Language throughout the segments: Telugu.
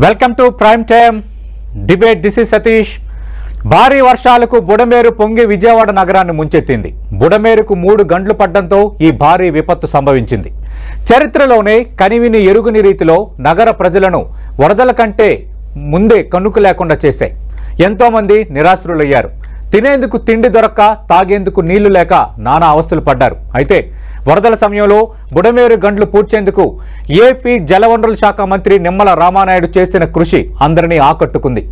Welcome to prime time debate. This is Satish. భారీ వర్షాలకు బుడమేరు పొంగి విజయవాడ నగరాన్ని ముంచెత్తింది. బుడమేరుకు 3 గంటలు పడ్డంతో ఈ భారీ విపత్తు సంభవించింది. చరిత్రలోనే కనివిని ఎరుగని రీతిలో నగర ప్రజలను వరదల కంటే ముందే కన్నుకు లేకుండా చేశాయి. ఎంతో మంది నిరాశ్రులయ్యారు. తినేందుకు తిండి దొరక్క, తాగేందుకు నీళ్లు లేక నానా అవస్థలు పడ్డారు. అయితే వరదల సమయంలో బుడమేరు గండ్లు పూడ్చేందుకు ఏపీ జలవనరుల శాఖ మంత్రి నిమ్మల రామానాయుడు చేసిన కృషి అందరినీ ఆకట్టుకుంది.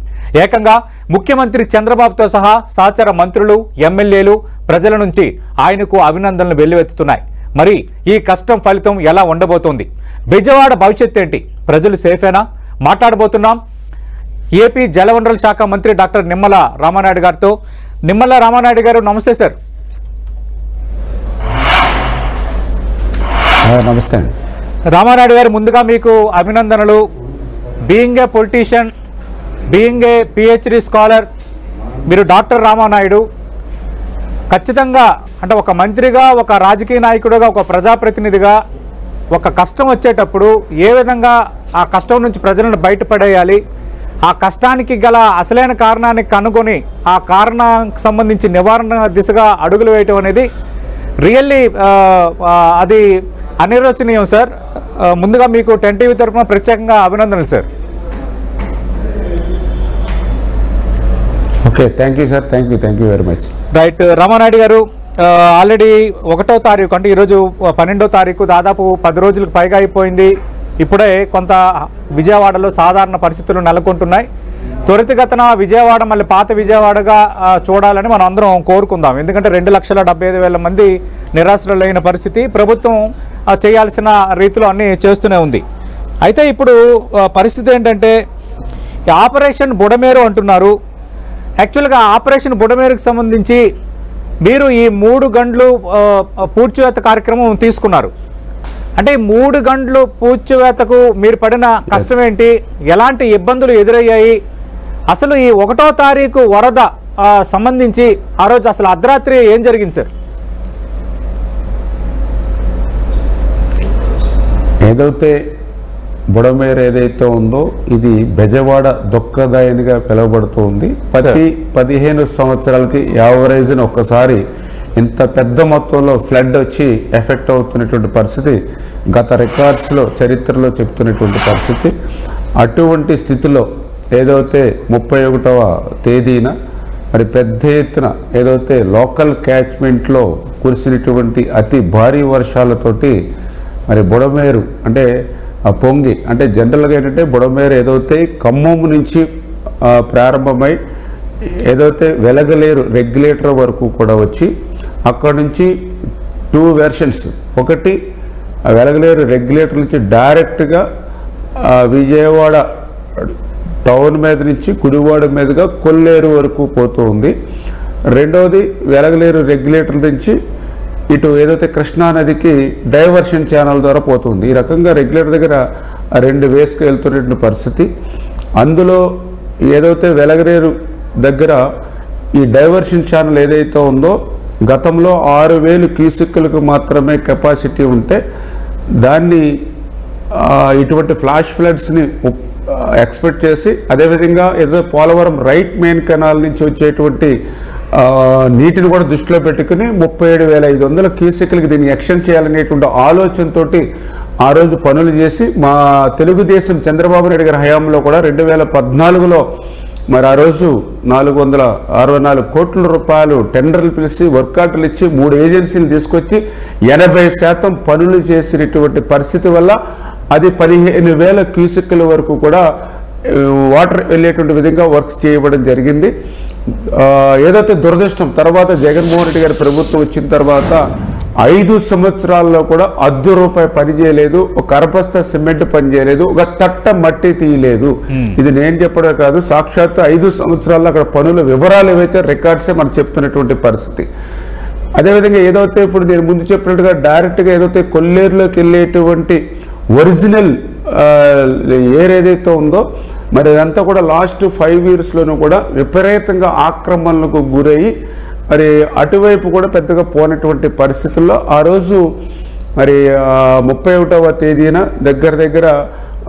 ఏకంగా ముఖ్యమంత్రి చంద్రబాబుతో సహా సహచర మంత్రులు, ఎమ్మెల్యేలు ప్రజల నుంచి ఆయనకు అభినందనలు వెల్లువెత్తుతున్నాయి. మరి ఈ కష్టం ఫలితం ఎలా ఉండబోతోంది? బెజవాడ భవిష్యత్ ఏంటి? ప్రజలు సేఫేనా? మాట్లాడబోతున్నాం ఏపీ జలవనరుల శాఖ మంత్రి డాక్టర్ నిమ్మల రామానాయుడు గారితో. నిమ్మల రామానాయుడు గారు, నమస్తే సార్. నమస్తే అండి. రామానాయుడు గారు, ముందుగా మీకు అభినందనలు. Being a politician, being a PhD scholar, మీరు డాక్టర్ రామానాయుడు ఖచ్చితంగా అంటే ఒక మంత్రిగా, ఒక రాజకీయ నాయకుడిగా, ఒక ప్రజాప్రతినిధిగా ఒక కష్టం వచ్చేటప్పుడు ఏ విధంగా ఆ కష్టం నుంచి ప్రజలను బయటపడేయాలి, ఆ కష్టానికి గల అసలైన కారణాన్ని కనుగొని ఆ కారణానికి సంబంధించి నివారణ దిశగా అడుగులు వేయటం అనేది రియల్లీ అది అనిర్వచనీయం సార్. ముందుగా మీకు 10 టీవీ తరఫున ప్రత్యేకంగా అభినందనలు sir. Okay, thank you sir. Thank you very much. Right Ramanaidu గారు, ఆల్రెడీ 1వ తారీఖు అంటే ఈరోజు 12వ తారీఖు, దాదాపు 10 రోజులకు పైగా అయిపోయింది. ఇప్పుడే కొంత విజయవాడలో సాధారణ పరిస్థితులు నెలకొంటున్నాయి. త్వరితగతిన విజయవాడ మళ్ళీ పాత విజయవాడగా చూడాలని మనం అందరం కోరుకుందాం. ఎందుకంటే 2,75,000 మంది నిరాశ్రులైన పరిస్థితి. ప్రభుత్వం చేయాల్సిన రీతిలో అన్నీ చేస్తూనే ఉంది. అయితే ఇప్పుడు పరిస్థితి ఏంటంటే ఆపరేషన్ బుడమేరు అంటున్నారు. యాక్చువల్గా ఆపరేషన్ బుడమేరుకు సంబంధించి మీరు ఈ 3 గంటలు పూడ్చివేత కార్యక్రమం తీసుకున్నారు. అంటే ఈ 3 గంటలు పూడ్చివేతకు మీరు పడిన కష్టం ఏంటి? ఎలాంటి ఇబ్బందులు ఎదురయ్యాయి? అసలు ఈ 1వ తారీఖు వరద సంబంధించి ఆ రోజు అసలు అర్ధరాత్రి ఏం జరిగింది సార్? ఏదైతే బుడమేరు ఏదైతే ఉందో ఇది బెజవాడ దుఃఖదాయనిగా పిలువబడుతుంది. ప్రతి 15 సంవత్సరాలకి యావరేజ్ని ఒక్కసారి ఇంత పెద్ద మొత్తంలో ఫ్లడ్ వచ్చి ఎఫెక్ట్ అవుతున్నటువంటి పరిస్థితి గత రికార్డ్స్లో చరిత్రలో చెప్తున్నటువంటి పరిస్థితి. అటువంటి స్థితిలో ఏదైతే 31వ తేదీన మరి పెద్ద ఎత్తున ఏదైతే లోకల్ క్యాచ్మెంట్లో కురిసినటువంటి అతి భారీ వర్షాలతోటి మరి బుడమేరు అంటే పొంగి, అంటే జనరల్గా ఏంటంటే బుడమేరు ఏదైతే ఖమ్మం నుంచి ప్రారంభమై ఏదైతే వెలగలేరు రెగ్యులేటర్ వరకు కూడా వచ్చి అక్కడ నుంచి 2 వెర్షన్స్, ఒకటి వెలగలేరు రెగ్యులేటర్ నుంచి డైరెక్ట్గా విజయవాడ టౌన్ మీద నుంచి కుడివాడ మీదుగా కొల్లేరు వరకు పోతూ ఉంది. రెండవది వెలగలేరు రెగ్యులేటర్ నుంచి ఇటు ఏదైతే కృష్ణానదికి డైవర్షన్ ఛానల్ ద్వారా పోతుంది. ఈ రకంగా రెగ్యులేటర్ దగ్గర 2 వేస్కి వెళ్తున్నటువంటి పరిస్థితి. అందులో ఏదైతే వెలగలేరు దగ్గర ఈ డైవర్షన్ ఛానల్ ఏదైతే ఉందో గతంలో 6,000 క్యూసెక్కులకు మాత్రమే కెపాసిటీ ఉంటే దాన్ని ఇటువంటి ఫ్లాష్ ఫ్లడ్స్ని ఎక్స్పెక్ట్ చేసి, అదేవిధంగా ఏదో పోలవరం రైట్ మెయిన్ కెనాల్ నుంచి వచ్చేటువంటి నీటిని కూడా దృష్టిలో పెట్టుకుని 37,500 క్యూసెక్కులకి దీన్ని ఎక్స్టెండ్ చేయాలనేటువంటి ఆలోచనతో ఆ రోజు పనులు చేసి మా తెలుగుదేశం చంద్రబాబు నాయుడు గారి హయాంలో కూడా 2014లో మరి ఆ రోజు 464 కోట్ల రూపాయలు టెండర్లు పిలిచి వర్క్ ఆర్డర్లు ఇచ్చి 3 ఏజెన్సీలు తీసుకొచ్చి 80% పనులు చేసినటువంటి పరిస్థితి వల్ల అది 15,000 క్యూసెక్కుల వరకు కూడా వాటర్ వెళ్ళేటువంటి విధంగా వర్క్స్ చేయబడడం జరిగింది. ఏదైతే దురదృష్టం తర్వాత జగన్మోహన్ రెడ్డి గారి ప్రభుత్వం వచ్చిన తర్వాత 5 సంవత్సరాల్లో కూడా ₹1 పని చేయలేదు, ఒక అరబస్తా సిమెంట్ పని చేయలేదు, ఒక తట్ట మట్టి తీయలేదు. ఇది నేను చెప్పడం కాదు, సాక్షాత్తు 5 సంవత్సరాల్లో అక్కడ పనుల వివరాలు ఏవైతే రికార్డ్సే మనం చెప్తున్నటువంటి పరిస్థితి. అదేవిధంగా ఏదైతే ఇప్పుడు నేను ముందు చెప్పినట్టుగా డైరెక్ట్గా ఏదైతే కొల్లేరులోకి వెళ్ళేటువంటి ఒరిజినల్ ఏర్ ఏదైతే ఉందో మరి అదంతా కూడా లాస్ట్ 5 ఇయర్స్లోనూ కూడా విపరీతంగా ఆక్రమణలకు గురయ్యి మరి అటువైపు కూడా పెద్దగా పోనటువంటి పరిస్థితుల్లో ఆ రోజు మరి 31వ తేదీన దగ్గర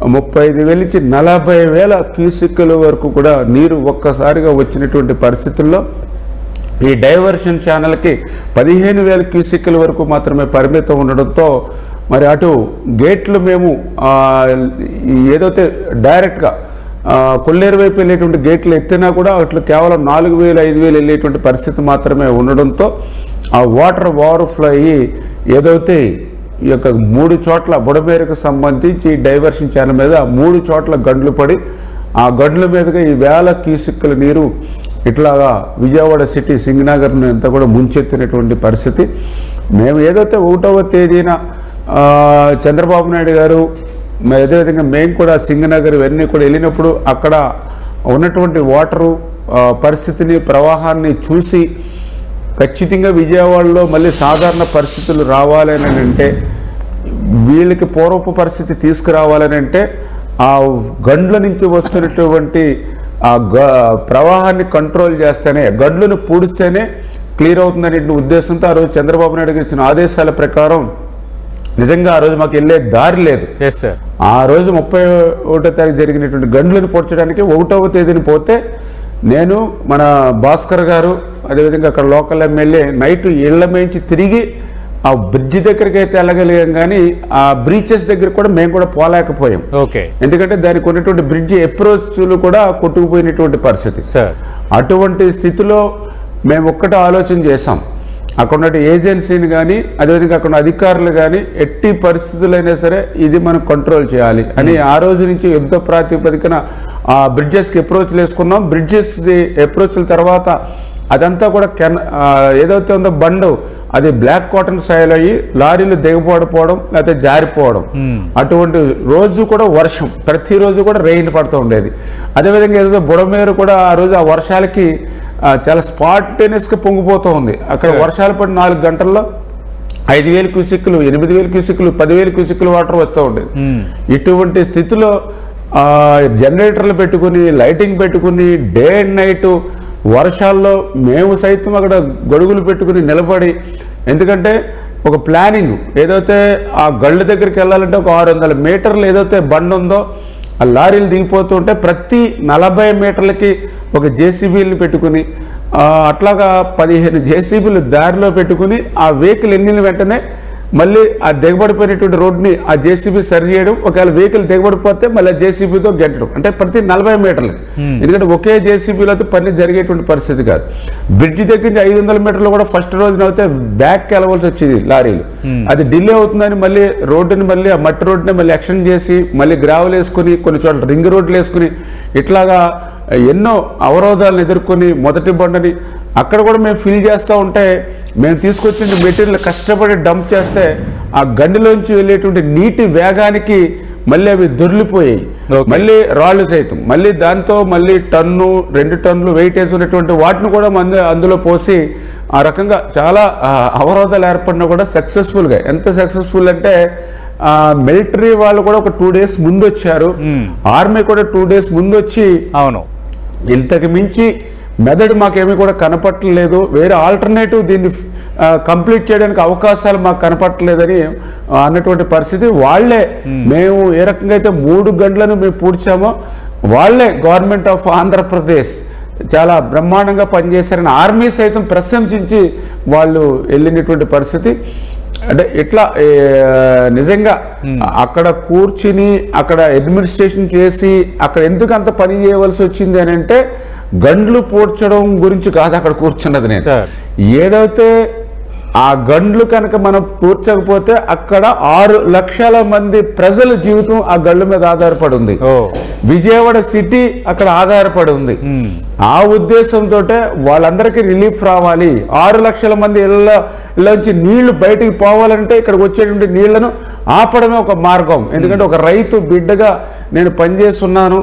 35,000 నుంచి 40,000 క్యూసెక్కుల వరకు కూడా నీరు ఒక్కసారిగా వచ్చినటువంటి పరిస్థితుల్లో ఈ డైవర్షన్ ఛానల్కి 15,000 క్యూసెక్కుల వరకు మాత్రమే పరిమితం ఉండడంతో మరి అటు గేట్లు మేము ఏదైతే డైరెక్ట్గా కొల్లేరు వైపు వెళ్ళేటువంటి గేట్లు ఎత్తినా కూడా అట్లు కేవలం 4,000 5,000 వెళ్ళేటువంటి పరిస్థితి మాత్రమే ఉండడంతో ఆ వాటర్ ఓవర్ఫ్లో అయ్యి ఏదైతే ఈ యొక్క 3 చోట్ల బుడమేరుకు సంబంధించి డైవర్షన్ ఛానల్ మీద 3 చోట్ల గండ్లు పడి ఆ గండ్ల మీదుగా ఈ 1,000 క్యూసెక్కుల నీరు ఇట్లాగా విజయవాడ సిటీ సింగనగర్ని అంతా కూడా ముంచెత్తినటువంటి పరిస్థితి. మేము ఏదైతే 1వ తేదీన చంద్రబాబు నాయుడు గారు అదేవిధంగా మేము కూడా సింగనగర్ ఇవన్నీ కూడా వెళ్ళినప్పుడు అక్కడ ఉన్నటువంటి వాటరు పరిస్థితిని ప్రవాహాన్ని చూసి ఖచ్చితంగా విజయవాడలో మళ్ళీ సాధారణ పరిస్థితులు రావాలని అంటే వీళ్ళకి పూర్వపు పరిస్థితి తీసుకురావాలని అంటే ఆ గండ్ల నుంచి వస్తున్నటువంటి ఆ ప్రవాహాన్ని కంట్రోల్ చేస్తేనే గండ్లను పూడిస్తేనే క్లియర్ అవుతుందనే ఉద్దేశంతో ఆ రోజు చంద్రబాబు నాయుడు గారు ఇచ్చిన ఆదేశాల ప్రకారం నిజంగా ఆ రోజు మాకు వెళ్ళే దారి లేదు. ఆ రోజు 31వ తారీఖు జరిగినటువంటి గండ్లను పూడ్చడానికి 1వ తేదీని పోతే నేను మన భాస్కర్ గారు అదేవిధంగా అక్కడ లోకల్ ఎమ్మెల్యే నైట్ ఇళ్ల మేంచి తిరిగి ఆ బ్రిడ్జి దగ్గరికి అయితే వెళ్ళగలిగాం కానీ ఆ బ్రీచెస్ దగ్గర కూడా మేము కూడా పోలేకపోయాం. ఎందుకంటే దానికి ఉన్నటువంటి బ్రిడ్జి అప్రోచ్లు కూడా కొట్టుకుపోయినటువంటి పరిస్థితి. అటువంటి స్థితిలో మేము ఒక్కటే ఆలోచన చేసాం, అక్కడ ఉన్న ఏజెన్సీని కానీ అదేవిధంగా అక్కడ అధికారులు కానీ ఎట్టి పరిస్థితులైనా సరే ఇది మనం కంట్రోల్ చేయాలి అని ఆ రోజు నుంచి యుద్ధ ప్రాతిపదికన ఆ బ్రిడ్జెస్కి అప్రోచ్లు వేసుకున్నాం. బ్రిడ్జెస్ అప్రోచ్ల తర్వాత అదంతా కూడా ఏదైతే ఉందో బండు అది బ్లాక్ కాటన్ సాయిల్ అయ్యి లారీలు దిగబడిపోవడం లేకపోతే జారిపోవడం, అటువంటి రోజు కూడా వర్షం ప్రతిరోజు కూడా రెయిన్ పడుతూ ఉండేది. అదేవిధంగా ఏదైతే బుడమేరు కూడా ఆ రోజు ఆ వర్షాలకి చాలా స్పాంటేనియస్గా పొంగిపోతూ ఉంది. అక్కడ వర్షాలు పడి 4 గంటల్లో 5,000 క్యూసెక్కులు 8,000 క్యూసెక్కులు 10,000 క్యూసెక్కులు వాటర్ వస్తూ ఉండేది. ఇటువంటి స్థితిలో జనరేటర్లు పెట్టుకుని లైటింగ్ పెట్టుకుని డే అండ్ నైట్ వర్షాల్లో మేము సైతం అక్కడ గొడుగులు పెట్టుకుని నిలబడి, ఎందుకంటే ఒక ప్లానింగ్ ఏదైతే ఆ గళ్ళ దగ్గరికి వెళ్ళాలంటే ఒక 600 మీటర్లు ఏదైతే బండ్ ఉందో ఆ లారీలు దిగిపోతుంటే ప్రతి 40 మీటర్లకి ఒక జేసీబీని పెట్టుకుని అట్లాగా 15 జేసీబీలు దారిలో పెట్టుకుని ఆ వెహికల్ ఎన్నిన వెంటనే మళ్ళీ ఆ దిగబడిపోయినటువంటి రోడ్ని ఆ జేసీబీ సరి చేయడం, ఒకవేళ వెహికల్ దిగబడిపోతే మళ్ళీ జేసీబీతో గెట్టడం, అంటే ప్రతి 40 మీటర్లకి. ఎందుకంటే ఒకే జేసీబీలో అయితే పని జరిగేటువంటి పరిస్థితి కాదు. బ్రిడ్జి దగ్గర నుంచి 500 మీటర్లు కూడా ఫస్ట్ రోజున అయితే బ్యాక్కి వెళ్ళవలసి వచ్చేది లారీలు. అది డిలే అవుతుందని మళ్ళీ రోడ్డుని మళ్ళీ ఆ మట్టి రోడ్డుని మళ్ళీ ఎక్స్టెండ్ చేసి మళ్ళీ గ్రావెల్ వేసుకుని కొన్ని చోట్ల రింగ్ రోడ్లు వేసుకుని ఇట్లాగా ఎన్నో అవరోధాలను ఎదుర్కొని మొదటి బండని అక్కడ కూడా మేము ఫిల్ చేస్తూ ఉంటే మేము తీసుకొచ్చిన మెటీరియల్ కష్టపడి డంప్ చేస్తే ఆ గండిలోంచి వెళ్ళేటువంటి నీటి వేగానికి మళ్ళీ అవి దొర్లిపోయాయి. మళ్ళీ రాళ్ళు సైతం మళ్ళీ దాంతో మళ్ళీ 2 టన్నులు వెయిటేజ్ ఉన్నటువంటి వాటిని కూడా అందులో పోసి ఆ రకంగా చాలా అవరోధాలు ఏర్పడినా కూడా సక్సెస్ఫుల్గా, ఎంత సక్సెస్ఫుల్ అంటే మిలిటరీ వాళ్ళు కూడా ఒక 2 డేస్ ముందు వచ్చారు, ఆర్మీ కూడా 2 డేస్ ముందు వచ్చి అవును ఇంతకు మించి మెథడ్ మాకేమీ కూడా కనపట్టలేదు, వేరే ఆల్టర్నేటివ్ దీన్ని కంప్లీట్ చేయడానికి అవకాశాలు మాకు కనపట్టలేదని అన్నటువంటి పరిస్థితి. వాళ్లే మేము ఏ రకంగా అయితే 3 గంటలను మేము పూడ్చామో వాళ్లే గవర్నమెంట్ ఆఫ్ ఆంధ్రప్రదేశ్ చాలా బ్రహ్మాండంగా పనిచేశారని ఆర్మీ సైతం ప్రశంసించి వాళ్ళు వెళ్ళినటువంటి పరిస్థితి. అంటే ఇట్లా నిజంగా అక్కడ కూర్చుని అక్కడ అడ్మినిస్ట్రేషన్ చేసి అక్కడ ఎందుకు అంత పని చేయవలసి వచ్చింది అని అంటే గండ్లు పూడ్చడం గురించి కాదు అక్కడ కూర్చున్నది. నేను ఏదైతే ఆ గండ్లు కనుక మనం పూడ్చకపోతే అక్కడ 6 లక్షల మంది ప్రజల జీవితం ఆ గండ్ల మీద ఆధారపడి ఉంది. విజయవాడ సిటీ అక్కడ ఆధారపడి ఉంది. ఆ ఉద్దేశంతో వాళ్ళందరికీ రిలీఫ్ రావాలి, 6 లక్షల మంది ఇళ్ళలోంచి నీళ్లు బయటికి పోవాలంటే ఇక్కడికి వచ్చేటువంటి నీళ్లను ఆపడమే ఒక మార్గం. ఎందుకంటే ఒక రైతు బిడ్డగా నేను పనిచేస్తున్నాను.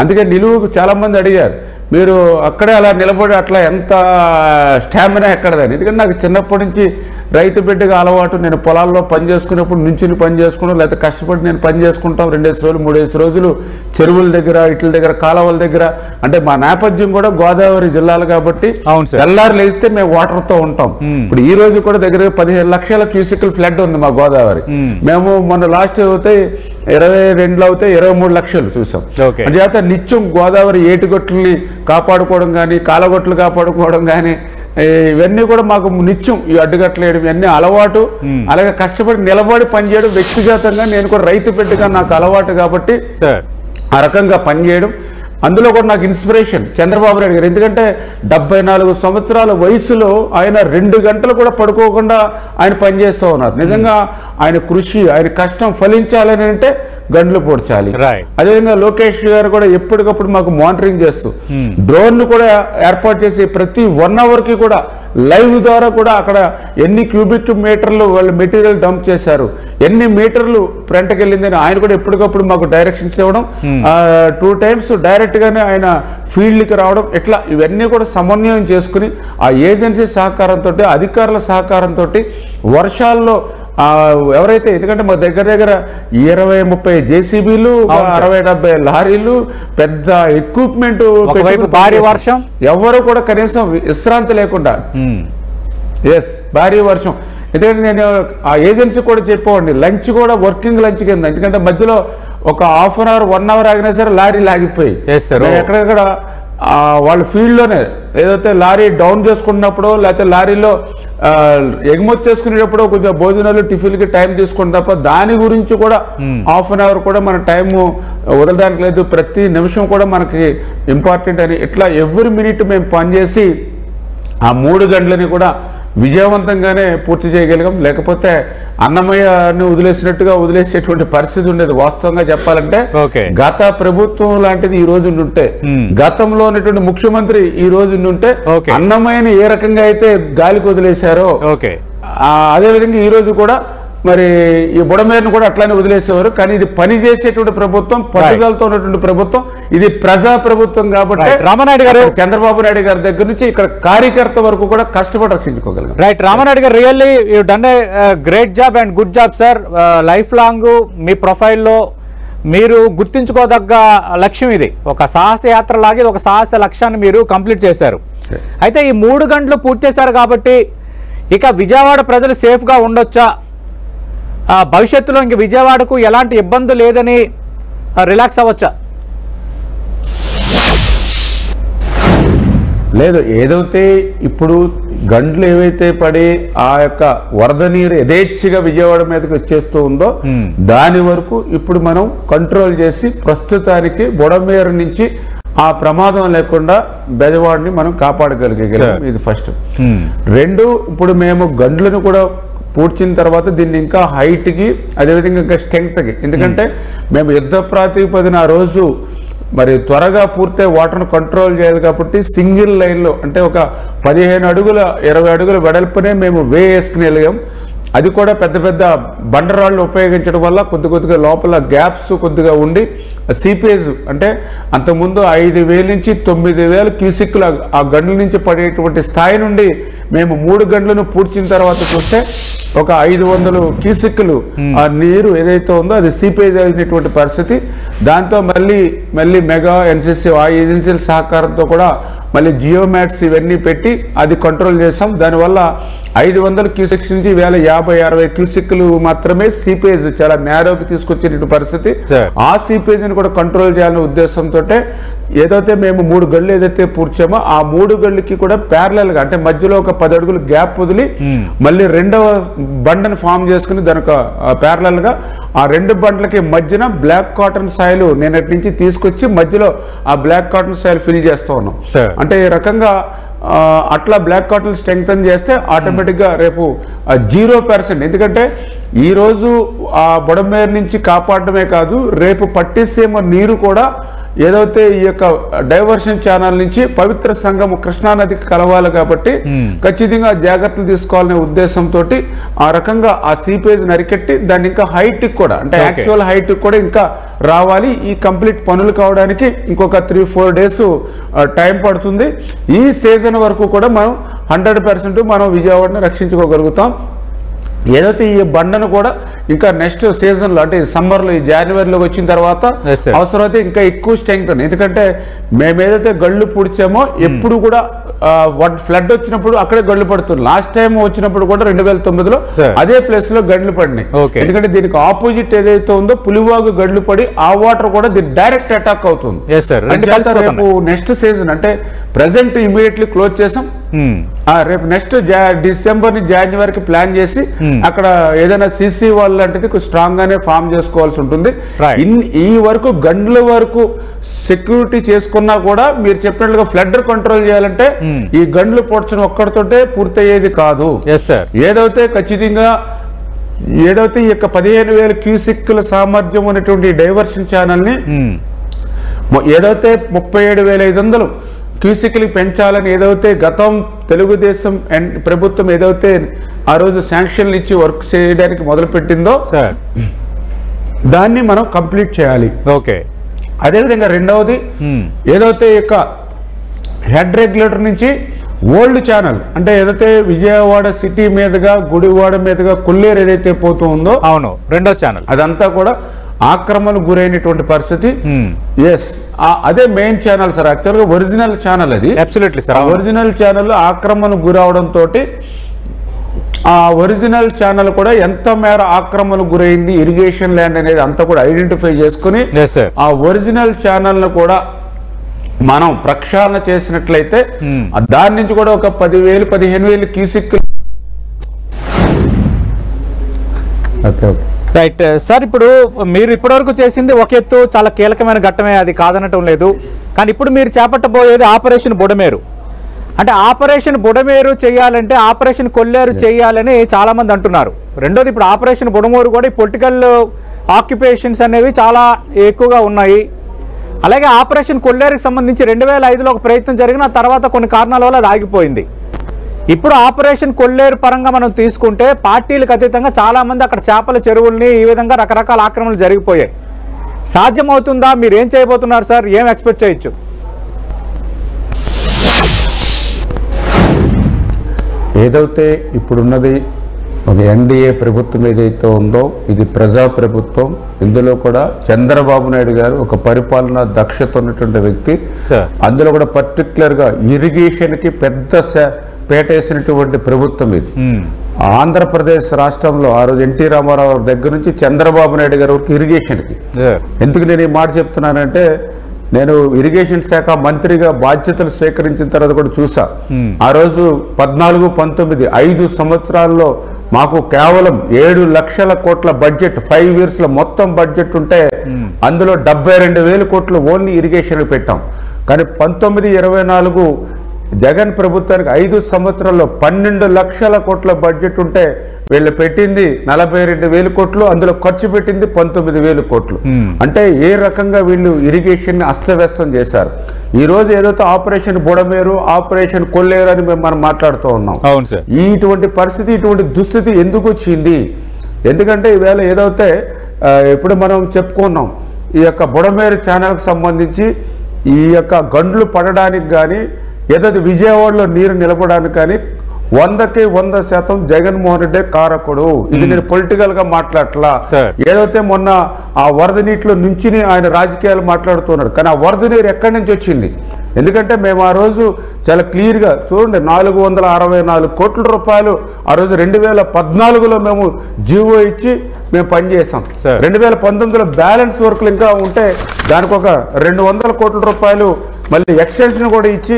అందుకే నిలువుకు చాలా మంది అడిగారు, మీరు అక్కడే అలా నిలబడి అట్లా ఎంత స్టామినా ఎక్కడదని. ఎందుకంటే నాకు చిన్నప్పటి నుంచి రైతు బిడ్డగా అలవాటు. నేను పొలాల్లో పని చేసుకున్నప్పుడు నుంచుని పని చేసుకున్నాం, లేకపోతే కష్టపడి నేను పని చేసుకుంటాం. 2 రోజులు 3 రోజులు చెరువుల దగ్గర, ఇట్ల దగ్గర, కాలువల దగ్గర. అంటే మా నేపథ్యం కూడా గోదావరి జిల్లాలు కాబట్టి తెల్లారు లేస్తే మేము వాటర్తో ఉంటాం. ఇప్పుడు ఈ రోజు కూడా దగ్గర 15 లక్షల క్యూసికల్ ఫ్లడ్ ఉంది మా గోదావరి. మేము మొన్న లాస్ట్ అవుతే 22లో అవుతే 23 లక్షలు చూసాం. అంటే నిత్యం గోదావరి ఏటిగొట్లని కాపాడుకోవడం కానీ, కాలగొట్లు కాపాడుకోవడం కానీ, ఇవన్నీ కూడా మాకు నిత్యం ఈ అడ్డుగట్లు వేయడం ఇవన్నీ అలవాటు. అలాగే కష్టపడి నిలబడి పనిచేయడం వ్యక్తిగతంగా నేను కూడా రైతు బిడ్డగా నాకు అలవాటు కాబట్టి ఆ రకంగా పనిచేయడం. అందులో కూడా నాకు ఇన్స్పిరేషన్ చంద్రబాబు నాయుడు గారు. ఎందుకంటే 74 సంవత్సరాల వయసులో ఆయన 2 గంటలు కూడా పడుకోకుండా ఆయన పనిచేస్తూ ఉన్నారు. నిజంగా ఆయన కృషి, ఆయన కష్టం ఫలించాలని అంటే గంటలు పొడ్చాలి. అదేవిధంగా లోకేష్ గారు కూడా ఎప్పటికప్పుడు మాకు మానిటరింగ్ చేస్తూ డ్రోన్ కూడా ఏర్పాటు చేసి ప్రతి 1 అవర్కి కూడా లైవ్ ద్వారా కూడా అక్కడ ఎన్ని క్యూబిక్ మీటర్లు వాళ్ళు మెటీరియల్ డంప్ చేశారు, ఎన్ని మీటర్లు ఫ్రంట్కి వెళ్ళిందని ఆయన కూడా ఎప్పటికప్పుడు మాకు డైరెక్షన్స్ ఇవ్వడం. 2 టైమ్స్ డైరెక్ట్ గానే ఆయన ఫీల్డ్కి రావడం. ఇట్లా ఇవన్నీ కూడా సమన్వయం చేసుకుని ఆ ఏజెన్సీ సహకారంతో, అధికారుల సహకారంతో వర్షాల్లో ఎవరైతే, ఎందుకంటే మా దగ్గర 20-30 జేసీబీలు, 60-70 లారీలు, పెద్ద ఎక్విప్మెంట్, భారీ వర్షం, ఎవరు కూడా కనీసం విశ్రాంతి లేకుండా భారీ వర్షం. ఎందుకంటే నేను ఆ ఏజెన్సీ కూడా చెప్పేవాడిని లంచ్ కూడా వర్కింగ్ లంచ్ కింద. ఎందుకంటే మధ్యలో ఒక హాఫ్ అన్ అవర్ 1 అవర్ ఆగినా సరే లారీ లాగిపోయి ఎక్కడెక్కడ వాళ్ళ ఫీల్డ్లోనే ఏదైతే లారీ డౌన్ చేసుకున్నప్పుడు, లేకపోతే లారీలో ఎగుమతి చేసుకునేటప్పుడు కొంచెం భోజనాలు టిఫిన్కి టైం తీసుకుని తప్ప దాని గురించి కూడా హాఫ్ అన్ అవర్ కూడా మన టైము వదలడానికి లేదు. ప్రతి నిమిషం కూడా మనకి ఇంపార్టెంట్ అని ఇట్లా ఎవ్రీ మినిట్ మేము పనిచేసి ఆ 3 గంటలని కూడా విజయవంతంగానే పూర్తి చేయగలిగాం. లేకపోతే అన్నమయ్యని వదిలేసేటువంటి పరిస్థితి ఉండేది. వాస్తవంగా చెప్పాలంటే గత ప్రభుత్వం లాంటిది ఈ రోజు ఉంటే, గతంలో ఉన్నటువంటి ముఖ్యమంత్రి ఈ రోజు ఉంటే అన్నమయ్యని ఏ రకంగా అయితే గాలికి వదిలేశారో అదేవిధంగా ఈ రోజు కూడా మరి ఈ బుడమేరును కూడా అట్లానే వదిలేసేవారు. కానీ ఇది పని చేసేటువంటి ప్రభుత్వం, పట్టుదలతో ఉన్నటువంటి ప్రభుత్వం, ఇది ప్రజా ప్రభుత్వం కాబట్టి రామనాయుడు గారు, చంద్రబాబు నాయుడు గారి దగ్గర నుంచి ఇక్కడ కార్యకర్త వరకు కూడా కష్టపడి రక్షించుకోగలిగారు. Right Ramanaidu garu, really you done a great job and good job sir. Life long మీ ప్రొఫైల్లో మీరు గుర్తించుకోదగ్గ లక్ష్యం ఇది. ఒక సాహస యాత్ర లాగే ఒక సాహస లక్ష్యాన్ని మీరు కంప్లీట్ చేశారు. అయితే ఈ 3 గంటలు పూర్తి చేశారు కాబట్టి ఇక విజయవాడ ప్రజలు సేఫ్గా ఉండొచ్చా? భవిష్యత్తులో ఇంక విజయవాడకు ఎలాంటి ఇబ్బంది లేదని రిలాక్స్ అవ్వచ్చా? లేదు, ఏదైతే ఇప్పుడు గంటలు ఏవైతే పడి ఆ యొక్క వరద నీరు యథేచ్ఛగా విజయవాడ మీదకి వచ్చేస్తూ ఉందో దాని వరకు ఇప్పుడు మనం కంట్రోల్ చేసి ప్రస్తుతానికి బుడమేరు నుంచి ఆ ప్రమాదం లేకుండా బెజవాడని మనం కాపాడగలిగేగలం. ఇది ఫస్ట్. 2, ఇప్పుడు మేము గంటలను కూడా పూడ్చిన తర్వాత దీన్ని ఇంకా హైట్కి, అదేవిధంగా ఇంకా స్ట్రెంగ్త్కి, ఎందుకంటే మేము యుద్ధ ప్రాతిపదిన ఆ రోజు మరి త్వరగా పూర్తి వాటర్ను కంట్రోల్ చేయాలి కాబట్టి సింగిల్ లైన్లో అంటే ఒక 15 అడుగుల 20 అడుగుల వెడల్పునే మేము వేసుకుని వెళ్ళాం. అది కూడా పెద్ద పెద్ద బండరాళ్ళు ఉపయోగించడం వల్ల కొద్దిగా లోపల గ్యాప్స్ కొద్దిగా ఉండి సీపేజ్ అంటే అంతకుముందు 5,000 నుంచి 9,000 క్యూసిక్లు ఆ గంటల నుంచి పడేటువంటి స్థాయి నుండి మేము 3 గంటలను పూడ్చిన తర్వాత చూస్తే ఒక 500 క్యూసిక్లు ఆ నీరు ఏదైతే ఉందో అది సీపేజ్ అయినటువంటి పరిస్థితి. దాంతో మళ్ళీ మెగా ఎన్సీసీ ఆ ఏజెన్సీల సహకారంతో కూడా మళ్ళీ జియోమాట్స్ ఇవన్నీ పెట్టి అది కంట్రోల్ చేసాం. దానివల్ల 500 క్యూసిక్స్ నుంచి 50-60 క్యూసిక్లు మాత్రమే సీపేజ్ చాలా నేరోకి తీసుకొచ్చినటువంటి పరిస్థితి. ఆ సీపేజ్ని కూడా కంట్రోల్ చేయాలనే ఉద్దేశంతో ఏదైతే మేము 3 గళ్ళు ఏదైతే పూడ్చామో ఆ 3 గళ్ళకి కూడా ప్యారలల్ గా అంటే మధ్యలో ఒక 10 అడుగులు గ్యాప్ వదిలి మళ్ళీ 2వ బండను ఫామ్ చేసుకుని దానికి ప్యారలల్ గా ఆ 2 బండ్లకి మధ్యన బ్లాక్ కాటన్ సాయిల్ నేనటి నుంచి తీసుకొచ్చి మధ్యలో ఆ బ్లాక్ కాటన్ సాయిల్ ఫిల్ చేస్తూ ఉన్నాం. అంటే ఈ రకంగా అట్లా బ్లాక్ కాటన్ స్ట్రెంగ్తన్ చేస్తే ఆటోమేటిక్గా రేపు 0%. ఎందుకంటే ఈరోజు ఆ బుడమేరు నుంచి కాపాడటమే కాదు, రేపు పట్టిసీమ నీరు కూడా ఏదైతే ఈ యొక్క డైవర్షన్ ఛానల్ నుంచి పవిత్ర సంఘం కృష్ణానదికి కలవాలి కాబట్టి ఖచ్చితంగా జాగ్రత్తలు తీసుకోవాలనే ఉద్దేశంతో ఆ రకంగా ఆ సీపేజ్ నరికెట్టి దాన్ని ఇంకా హైట్ కూడా అంటే యాక్చువల్ హైట్ కూడా ఇంకా రావాలి. ఈ కంప్లీట్ పనులు కావడానికి ఇంకొక 3-4 డేస్ టైం పడుతుంది. ఈ సీజన్ వరకు కూడా మనం 100% మనం విజయవాడని రక్షించుకోగలుగుతాం. ఏదైతే ఈ బండను కూడా ఇంకా నెక్స్ట్ సీజన్లో అంటే సమ్మర్లో ఈ జనవరిలోకి వచ్చిన తర్వాత అవసరమైతే ఇంకా ఎక్కువ స్ట్రెంగ్త్, ఎందుకంటే మేము ఏదైతే గళ్ళు పుడిచామో ఎప్పుడు కూడా ఫ్లడ్ వచ్చినప్పుడు అక్కడే గళ్ళు పడుతుంది. లాస్ట్ టైం వచ్చినప్పుడు కూడా 2009లో అదే ప్లేస్ లో గండ్లు పడినాయి. ఎందుకంటే దీనికి ఆపోజిట్ ఏదైతే ఉందో పులివాగు గండ్లు పడి ఆ వాటర్ కూడా దీనికి డైరెక్ట్ అటాక్ అవుతుంది. రేపు నెక్స్ట్ సీజన్ అంటే ప్రెసెంట్ ఇమీడియట్లీ క్లోజ్ చేసాం. రేపు నెక్స్ట్ డిసెంబర్ నుంచి జనవరికి ప్లాన్ చేసి అక్కడ ఏదైనా సిసి వాల్ లాంటిది స్ట్రాంగ్ గానే ఫామ్ చేసుకోవాల్సి ఉంటుంది. ఈ వరకు గండ్ల వరకు సెక్యూరిటీ చేసుకున్నా కూడా మీరు చెప్పినట్లుగా ఫ్లడ్ కంట్రోల్ చేయాలంటే ఈ గండ్లు పొడ్చడం ఒక్కడితోటే పూర్తయ్యేది కాదు. ఏదైతే ఖచ్చితంగా ఏదైతే ఈ యొక్క 15,000 క్యూసిక్ల సామర్థ్యం ఉన్నటువంటి డైవర్షన్ ఛానల్ ని ఏదైతే 37,500 క్యూసిక్లకి పెంచాలని ఏదైతే గతం తెలుగుదేశం ప్రభుత్వం ఏదైతే ఆ రోజు శాంక్షన్లు ఇచ్చి వర్క్ చేయడానికి మొదలుపెట్టిందో దాన్ని మనం కంప్లీట్ చేయాలి. అదేవిధంగా రెండవది ఏదైతే యొక్క హెడ్ రెగ్యులేటర్ నుంచి ఓల్డ్ ఛానల్ అంటే ఏదైతే విజయవాడ సిటీ మీదుగా గుడివాడ మీదుగా కొల్లేరు ఏదైతే పోతూ ఉందో అవును రెండో ఛానల్ అదంతా కూడా ఆక్రమణకు గురైనటువంటి పరిస్థితి. అదే మెయిన్ ఛానల్ సార్, యాక్చువల్గా ఒరిజినల్ ఛానల్ అది. ఒరిజినల్ ఛానల్ ఆక్రమణకు గురవడంతో ఆ ఒరిజినల్ ఛానల్ కూడా ఎంత మేర ఆక్రమణకు గురైంది ఇరిగేషన్ ల్యాండ్ అనేది అంతా కూడా ఐడెంటిఫై చేసుకుని ఆ ఒరిజినల్ ఛానల్ ను కూడా మనం ప్రక్షాళన చేసినట్లయితే దాని నుంచి కూడా ఒక 10,000-15,000 క్యూసిక్. రైట్ సార్, ఇప్పుడు మీరు ఇప్పటివరకు చేసింది ఒక ఎత్తు, చాలా కీలకమైన ఘట్టమే, అది కాదనటం లేదు. కానీ ఇప్పుడు మీరు చేపట్టబోయేది ఆపరేషన్ బుడమేరు. అంటే ఆపరేషన్ బుడమేరు చేయాలంటే ఆపరేషన్ కొల్లేరు చేయాలని చాలా మంది అంటున్నారు. రెండోది ఇప్పుడు ఆపరేషన్ బుడమేరు కూడా పొలిటికల్ ఆక్యుపేషన్స్ అనేవి చాలా ఎక్కువగా ఉన్నాయి. అలాగే ఆపరేషన్ కొల్లేరుకి సంబంధించి 2005లో ఒక ప్రయత్నం జరిగిన తర్వాత కొన్ని కారణాల వల్ల అది ఆగిపోయింది. ఇప్పుడు ఆపరేషన్ కొల్లేరు పరంగా మనం తీసుకుంటే పార్టీలకు అతీతంగా చాలా మంది అక్కడ చేపల చెరువుల్ని ఈ విధంగా రకరకాల ఆక్రమణలు జరిగిపోయాయి. సాధ్యమవుతుందా? మీరు ఏం చేయబోతున్నారు సార్? ఏం ఎక్స్పెక్ట్ చేయొచ్చు? ఏదైతే ఇప్పుడున్నది ఒక ఎన్డీఏ ప్రభుత్వం ఏదైతే ఉందో ఇది ప్రజా ప్రభుత్వం. ఇందులో కూడా చంద్రబాబు నాయుడు గారు ఒక పరిపాలన దక్షత ఉన్నటువంటి వ్యక్తి. అందులో కూడా పర్టికులర్ గా ఇరిగేషన్ కి పెద్ద పేటేసినటువంటి ప్రభుత్వం ఇది. ఆంధ్రప్రదేశ్ రాష్ట్రంలో ఆ రోజు ఎన్టీ రామారావు దగ్గర నుంచి చంద్రబాబు నాయుడు గారు ఇరిగేషన్ కి ఎందుకు నేను ఈ మాట చెప్తున్నానంటే నేను ఇరిగేషన్ శాఖ మంత్రిగా బాధ్యతలు స్వీకరించిన తర్వాత కూడా చూసా. ఆ రోజు 14-19 5 సంవత్సరాల్లో మాకు కేవలం 7 లక్షల కోట్ల బడ్జెట్ 5 years లో మొత్తం బడ్జెట్ ఉంటే అందులో 72,000 కోట్లు ఓన్లీ ఇరిగేషన్ పెట్టాం. కానీ 19-24 జగన్ ప్రభుత్వానికి 5 సంవత్సరాల్లో 12 లక్షల కోట్ల బడ్జెట్ ఉంటే వీళ్ళు పెట్టింది 42,000 కోట్లు, అందులో ఖర్చు పెట్టింది 19,000 కోట్లు. అంటే ఏ రకంగా వీళ్ళు ఇరిగేషన్ ని అస్తవ్యస్తం చేశారు. ఈ రోజు ఏదైతే ఆపరేషన్ బుడమేరు ఆపరేషన్ కొల్లేరు అని మనం మాట్లాడుతూ ఉన్నాం. ఇటువంటి పరిస్థితి ఇటువంటి దుస్థితి ఎందుకు వచ్చింది? ఎందుకంటే ఈవేళ ఏదైతే ఇప్పుడు మనం చెప్పుకున్నాం ఈ యొక్క బుడమేరు ఛానల్కి సంబంధించి ఈ యొక్క గండ్లు పడడానికి కానీ ఏదైతే విజయవాడలో నీరు నిలబడడానికి కానీ 100% జగన్మోహన్ రెడ్డి కారకుడు. ఇది నేను పొలిటికల్ గా మాట్లాడలా. ఏదైతే మొన్న ఆ వరద నీటిలో నుంచి ఆయన రాజకీయాలు మాట్లాడుతున్నాడు. కానీ ఆ వరద నీరు ఎక్కడి నుంచి వచ్చింది? ఎందుకంటే మేము ఆ రోజు చాలా క్లియర్ గా చూడండి 464 కోట్ల రూపాయలు ఆ రోజు 2014లో మేము జీవో ఇచ్చి మేము పనిచేసాం. 2019లో బ్యాలెన్స్ వర్క్లు ఇంకా ఉంటే దానికి ఒక 200 కోట్ల రూపాయలు మళ్ళీ ఎక్స్టెన్షన్ కూడా ఇచ్చి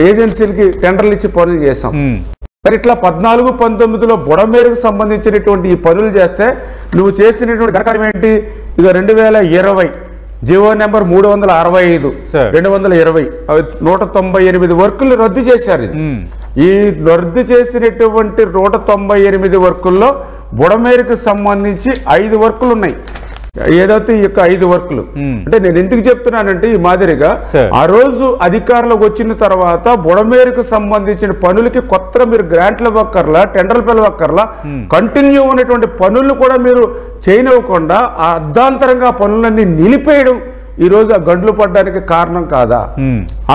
ఏజెన్సీలకి టెండర్లు ఇచ్చి పనులు చేసాం. మరి ఇట్లా 14-19లో బుడమేరుకు సంబంధించినటువంటి ఈ పనులు చేస్తే నువ్వు చేసినటువంటి ఘటన ఏంటి? ఇక 2020 జీవో నెంబర్ 365 2020 198 వర్కులు రద్దు చేశారు. ఈ రద్దు చేసినటువంటి 198 వర్కుల్లో బుడమేరుకు సంబంధించి 5 వర్కులు ఉన్నాయి. ఏదైతే ఈ యొక్క 5 వర్కులు అంటే నేను ఎందుకు చెప్తున్నానంటే ఈ మాదిరిగా ఆ రోజు అధికారంలోకి వచ్చిన తర్వాత బుడమేరుకు సంబంధించిన పనులకి కొత్తగా మీరు గ్రాంట్లు ఇవ్వక్కర్లా, టెండర్లు పిలవక్కర్లా, కంటిన్యూ ఉన్నటువంటి పనులు కూడా మీరు చేయనివ్వకుండా అర్ధాంతరంగా పనులన్నీ నిలిపేయడం ఈ రోజు ఆ గండ్లు పడడానికి కారణం కాదా?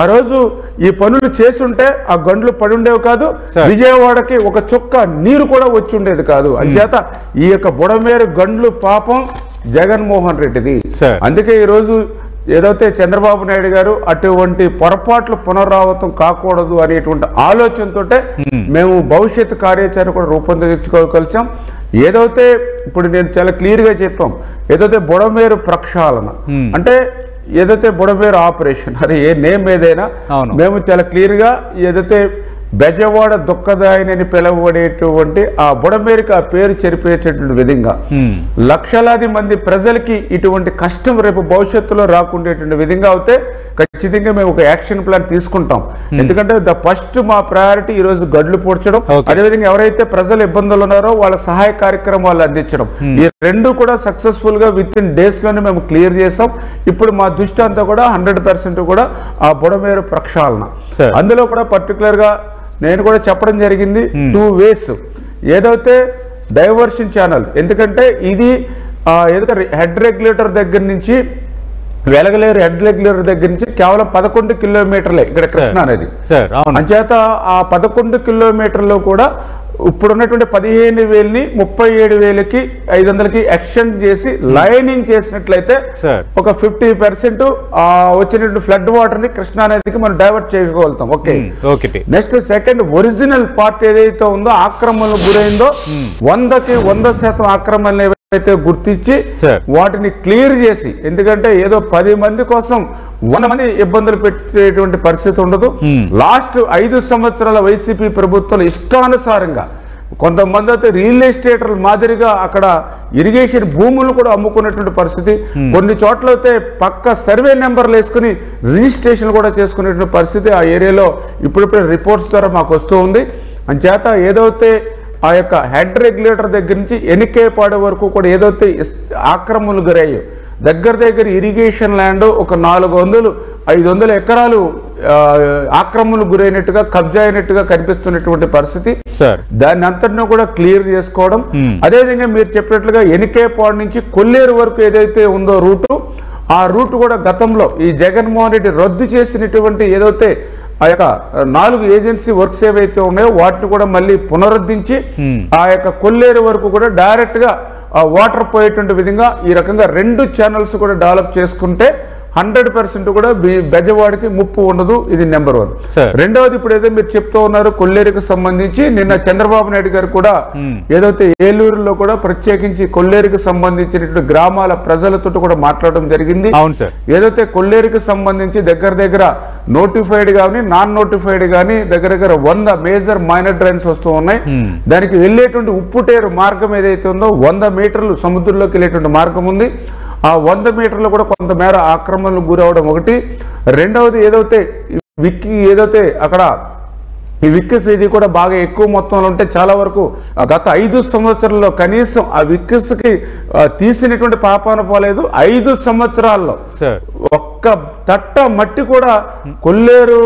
ఆ రోజు ఈ పనులు చేసుంటే ఆ గండ్లు పడి ఉండేవి కాదు, విజయవాడకి ఒక చుక్క నీరు కూడా వచ్చి ఉండేది కాదు. అంచేత ఈ యొక్క బుడమేరు గండ్లు పాపం జగన్మోహన్ రెడ్డిది. అందుకే ఈ రోజు ఏదైతే చంద్రబాబు నాయుడు గారు అటువంటి పొరపాట్లు పునరావృతం కాకూడదు అనేటువంటి ఆలోచనతో మేము భవిష్యత్తు కార్యాచరణ కూడా రూపొందించుకోగలిసాం. ఏదైతే ఇప్పుడు నేను చాలా క్లియర్ గా చెప్పాం, ఏదైతే బుడమేరు ప్రక్షాళన అంటే ఏదైతే బుడమేరు ఆపరేషన్ అది ఏ నేమ్ ఏదైనా మేము చాలా క్లియర్ గా ఏదైతే బెజవాడ దుఃఖదాయని పిలువబడేటువంటి ఆ బుడమేరుకి ఆ పేరు చెరిపేసేటువంటి విధంగా లక్షలాది మంది ప్రజలకి ఇటువంటి కష్టం రేపు భవిష్యత్తులో రాకుండేటువంటి విధంగా అయితే ఖచ్చితంగా మేము ఒక యాక్షన్ ప్లాన్ తీసుకుంటాం. ఎందుకంటే ద ఫస్ట్ మా ప్రయారిటీ ఈ రోజు గడ్లు పూడ్చడం, అదేవిధంగా ఎవరైతే ప్రజలు ఇబ్బందులు ఉన్నారో వాళ్ళకి సహాయ కార్యక్రమాలు అందించడం, ఈ రెండు కూడా సక్సెస్ఫుల్ గా విత్ ఇన్ డేస్ లోనే మేము క్లియర్ చేసాం. ఇప్పుడు మా దృష్టి అంతా కూడా 100% కూడా ఆ బుడమేరు ప్రక్షాళన. అందులో కూడా పర్టికులర్ గా నేను కూడా చెప్పడం జరిగింది 2 ways. ఏదైతే డైవర్షన్ ఛానల్, ఎందుకంటే ఇది ఏదైతే హెడ్ రెగ్యులేటర్ దగ్గర నుంచి వెలగలేరు హెడ్ రెగ్యులేటర్ దగ్గర నుంచి కేవలం 11 కిలోమీటర్లే ఇక్కడ కృష్ణా నది. అంచేత ఆ 11 కిలోమీటర్లో కూడా ఇప్పుడున్నటువంటి 15,000ని 37,500కి ఎక్స్టెండ్ చేసి లైనింగ్ చేసినట్లయితే ఒక 50% వచ్చినటువంటి ఫ్లడ్ వాటర్ ని కృష్ణా నదికి మనం డైవర్ట్ చేయగలుగుతాం. Okay. Next second original part ఏదైతే ఉందో ఆక్రమణకు గురైందో 100కి 100% ఆక్రమణ అయితే గుర్తించి వాటిని క్లియర్ చేసి, ఎందుకంటే ఏదో 10 మంది కోసం 100 మంది ఇబ్బందులు పెట్టేటువంటి పరిస్థితి ఉండదు. లాస్ట్ 5 సంవత్సరాల వైసీపీ ప్రభుత్వం ఇష్టానుసారంగా కొంతమంది అయితే రియల్ ఎస్టేటర్ల మాదిరిగా అక్కడ ఇరిగేషన్ భూములు కూడా అమ్ముకున్నటువంటి పరిస్థితి, కొన్ని చోట్ల అయితే పక్క సర్వే నెంబర్లు వేసుకుని రిజిస్ట్రేషన్ కూడా చేసుకునేటువంటి పరిస్థితి ఆ ఏరియాలో ఇప్పుడిప్పుడే రిపోర్ట్స్ ద్వారా మాకు వస్తూ ఉంది. అంచేత ఏదైతే ఆ యొక్క హెడ్ రెగ్యులేటర్ దగ్గర నుంచి ఎనికేపాడు వరకు కూడా ఏదైతే ఆక్రమణలు గురయ్యో దగ్గర ఇరిగేషన్ ల్యాండ్ ఒక 400-500 ఎకరాలు ఆక్రమణలు గురైనట్టుగా కబ్జా అయినట్టుగా కనిపిస్తున్నటువంటి పరిస్థితి. దాన్ని అంతటిని కూడా క్లియర్ చేసుకోవడం, అదేవిధంగా మీరు చెప్పినట్లుగా ఎనికేపాడు నుంచి కొల్లేరు వరకు ఏదైతే ఉందో రూటు, ఆ రూట్ కూడా గతంలో ఈ జగన్మోహన్ రెడ్డి రద్దు చేసినటువంటి ఏదైతే ఆ యొక్క 4 ఏజెన్సీ వర్క్స్ ఏవైతే ఉన్నాయో వాటిని కూడా మళ్ళీ పునరుద్ధరించి ఆ యొక్క కొల్లేరు వరకు కూడా డైరెక్ట్ గా వాటర్ పోయేటువంటి విధంగా ఈ రకంగా 2 ఛానల్స్ కూడా డెవలప్ చేసుకుంటే 100% కూడా బెజవాడికి ముప్పు ఉండదు. ఇది నెంబర్ 1. రెండవది ఇప్పుడు ఏదో మీరు చెప్తూ ఉన్నారు కొల్లేరుకు సంబంధించి నిన్న చంద్రబాబు నాయుడు గారు కూడా ఏదైతే ఏలూరులో కూడా ప్రత్యేకించి కొల్లేరుకు సంబంధించినటువంటి గ్రామాల ప్రజలతో కూడా మాట్లాడడం జరిగింది. ఏదైతే కొల్లేరుకు సంబంధించి దగ్గర నోటిఫైడ్ గానీ నాన్ నోటిఫైడ్ గానీ దగ్గర 100 మేజర్ మైనర్ డ్రైన్స్ వస్తూ ఉన్నాయి. దానికి వెళ్ళేటువంటి ఉప్పుటేరు మార్గం ఏదైతే ఉందో 100 మీటర్లు సముద్రంలోకి వెళ్ళేటువంటి మార్గం ఉంది. ఆ 100 మీటర్లు కూడా కొంతమేర ఆక్రమణలకు గురవడం ఒకటి. రెండవది ఏదైతే అక్కడ ఈ విక్కస్ ఇది కూడా బాగా ఎక్కువ మొత్తంలో ఉంటే చాలా వరకు గత 5 సంవత్సరాల్లో కనీసం ఆ విక్కస్కి తీసినటువంటి పాపాన పోలేదు. 5 సంవత్సరాల్లో ఒక్క తట్ట మట్టి కూడా కొల్లేరు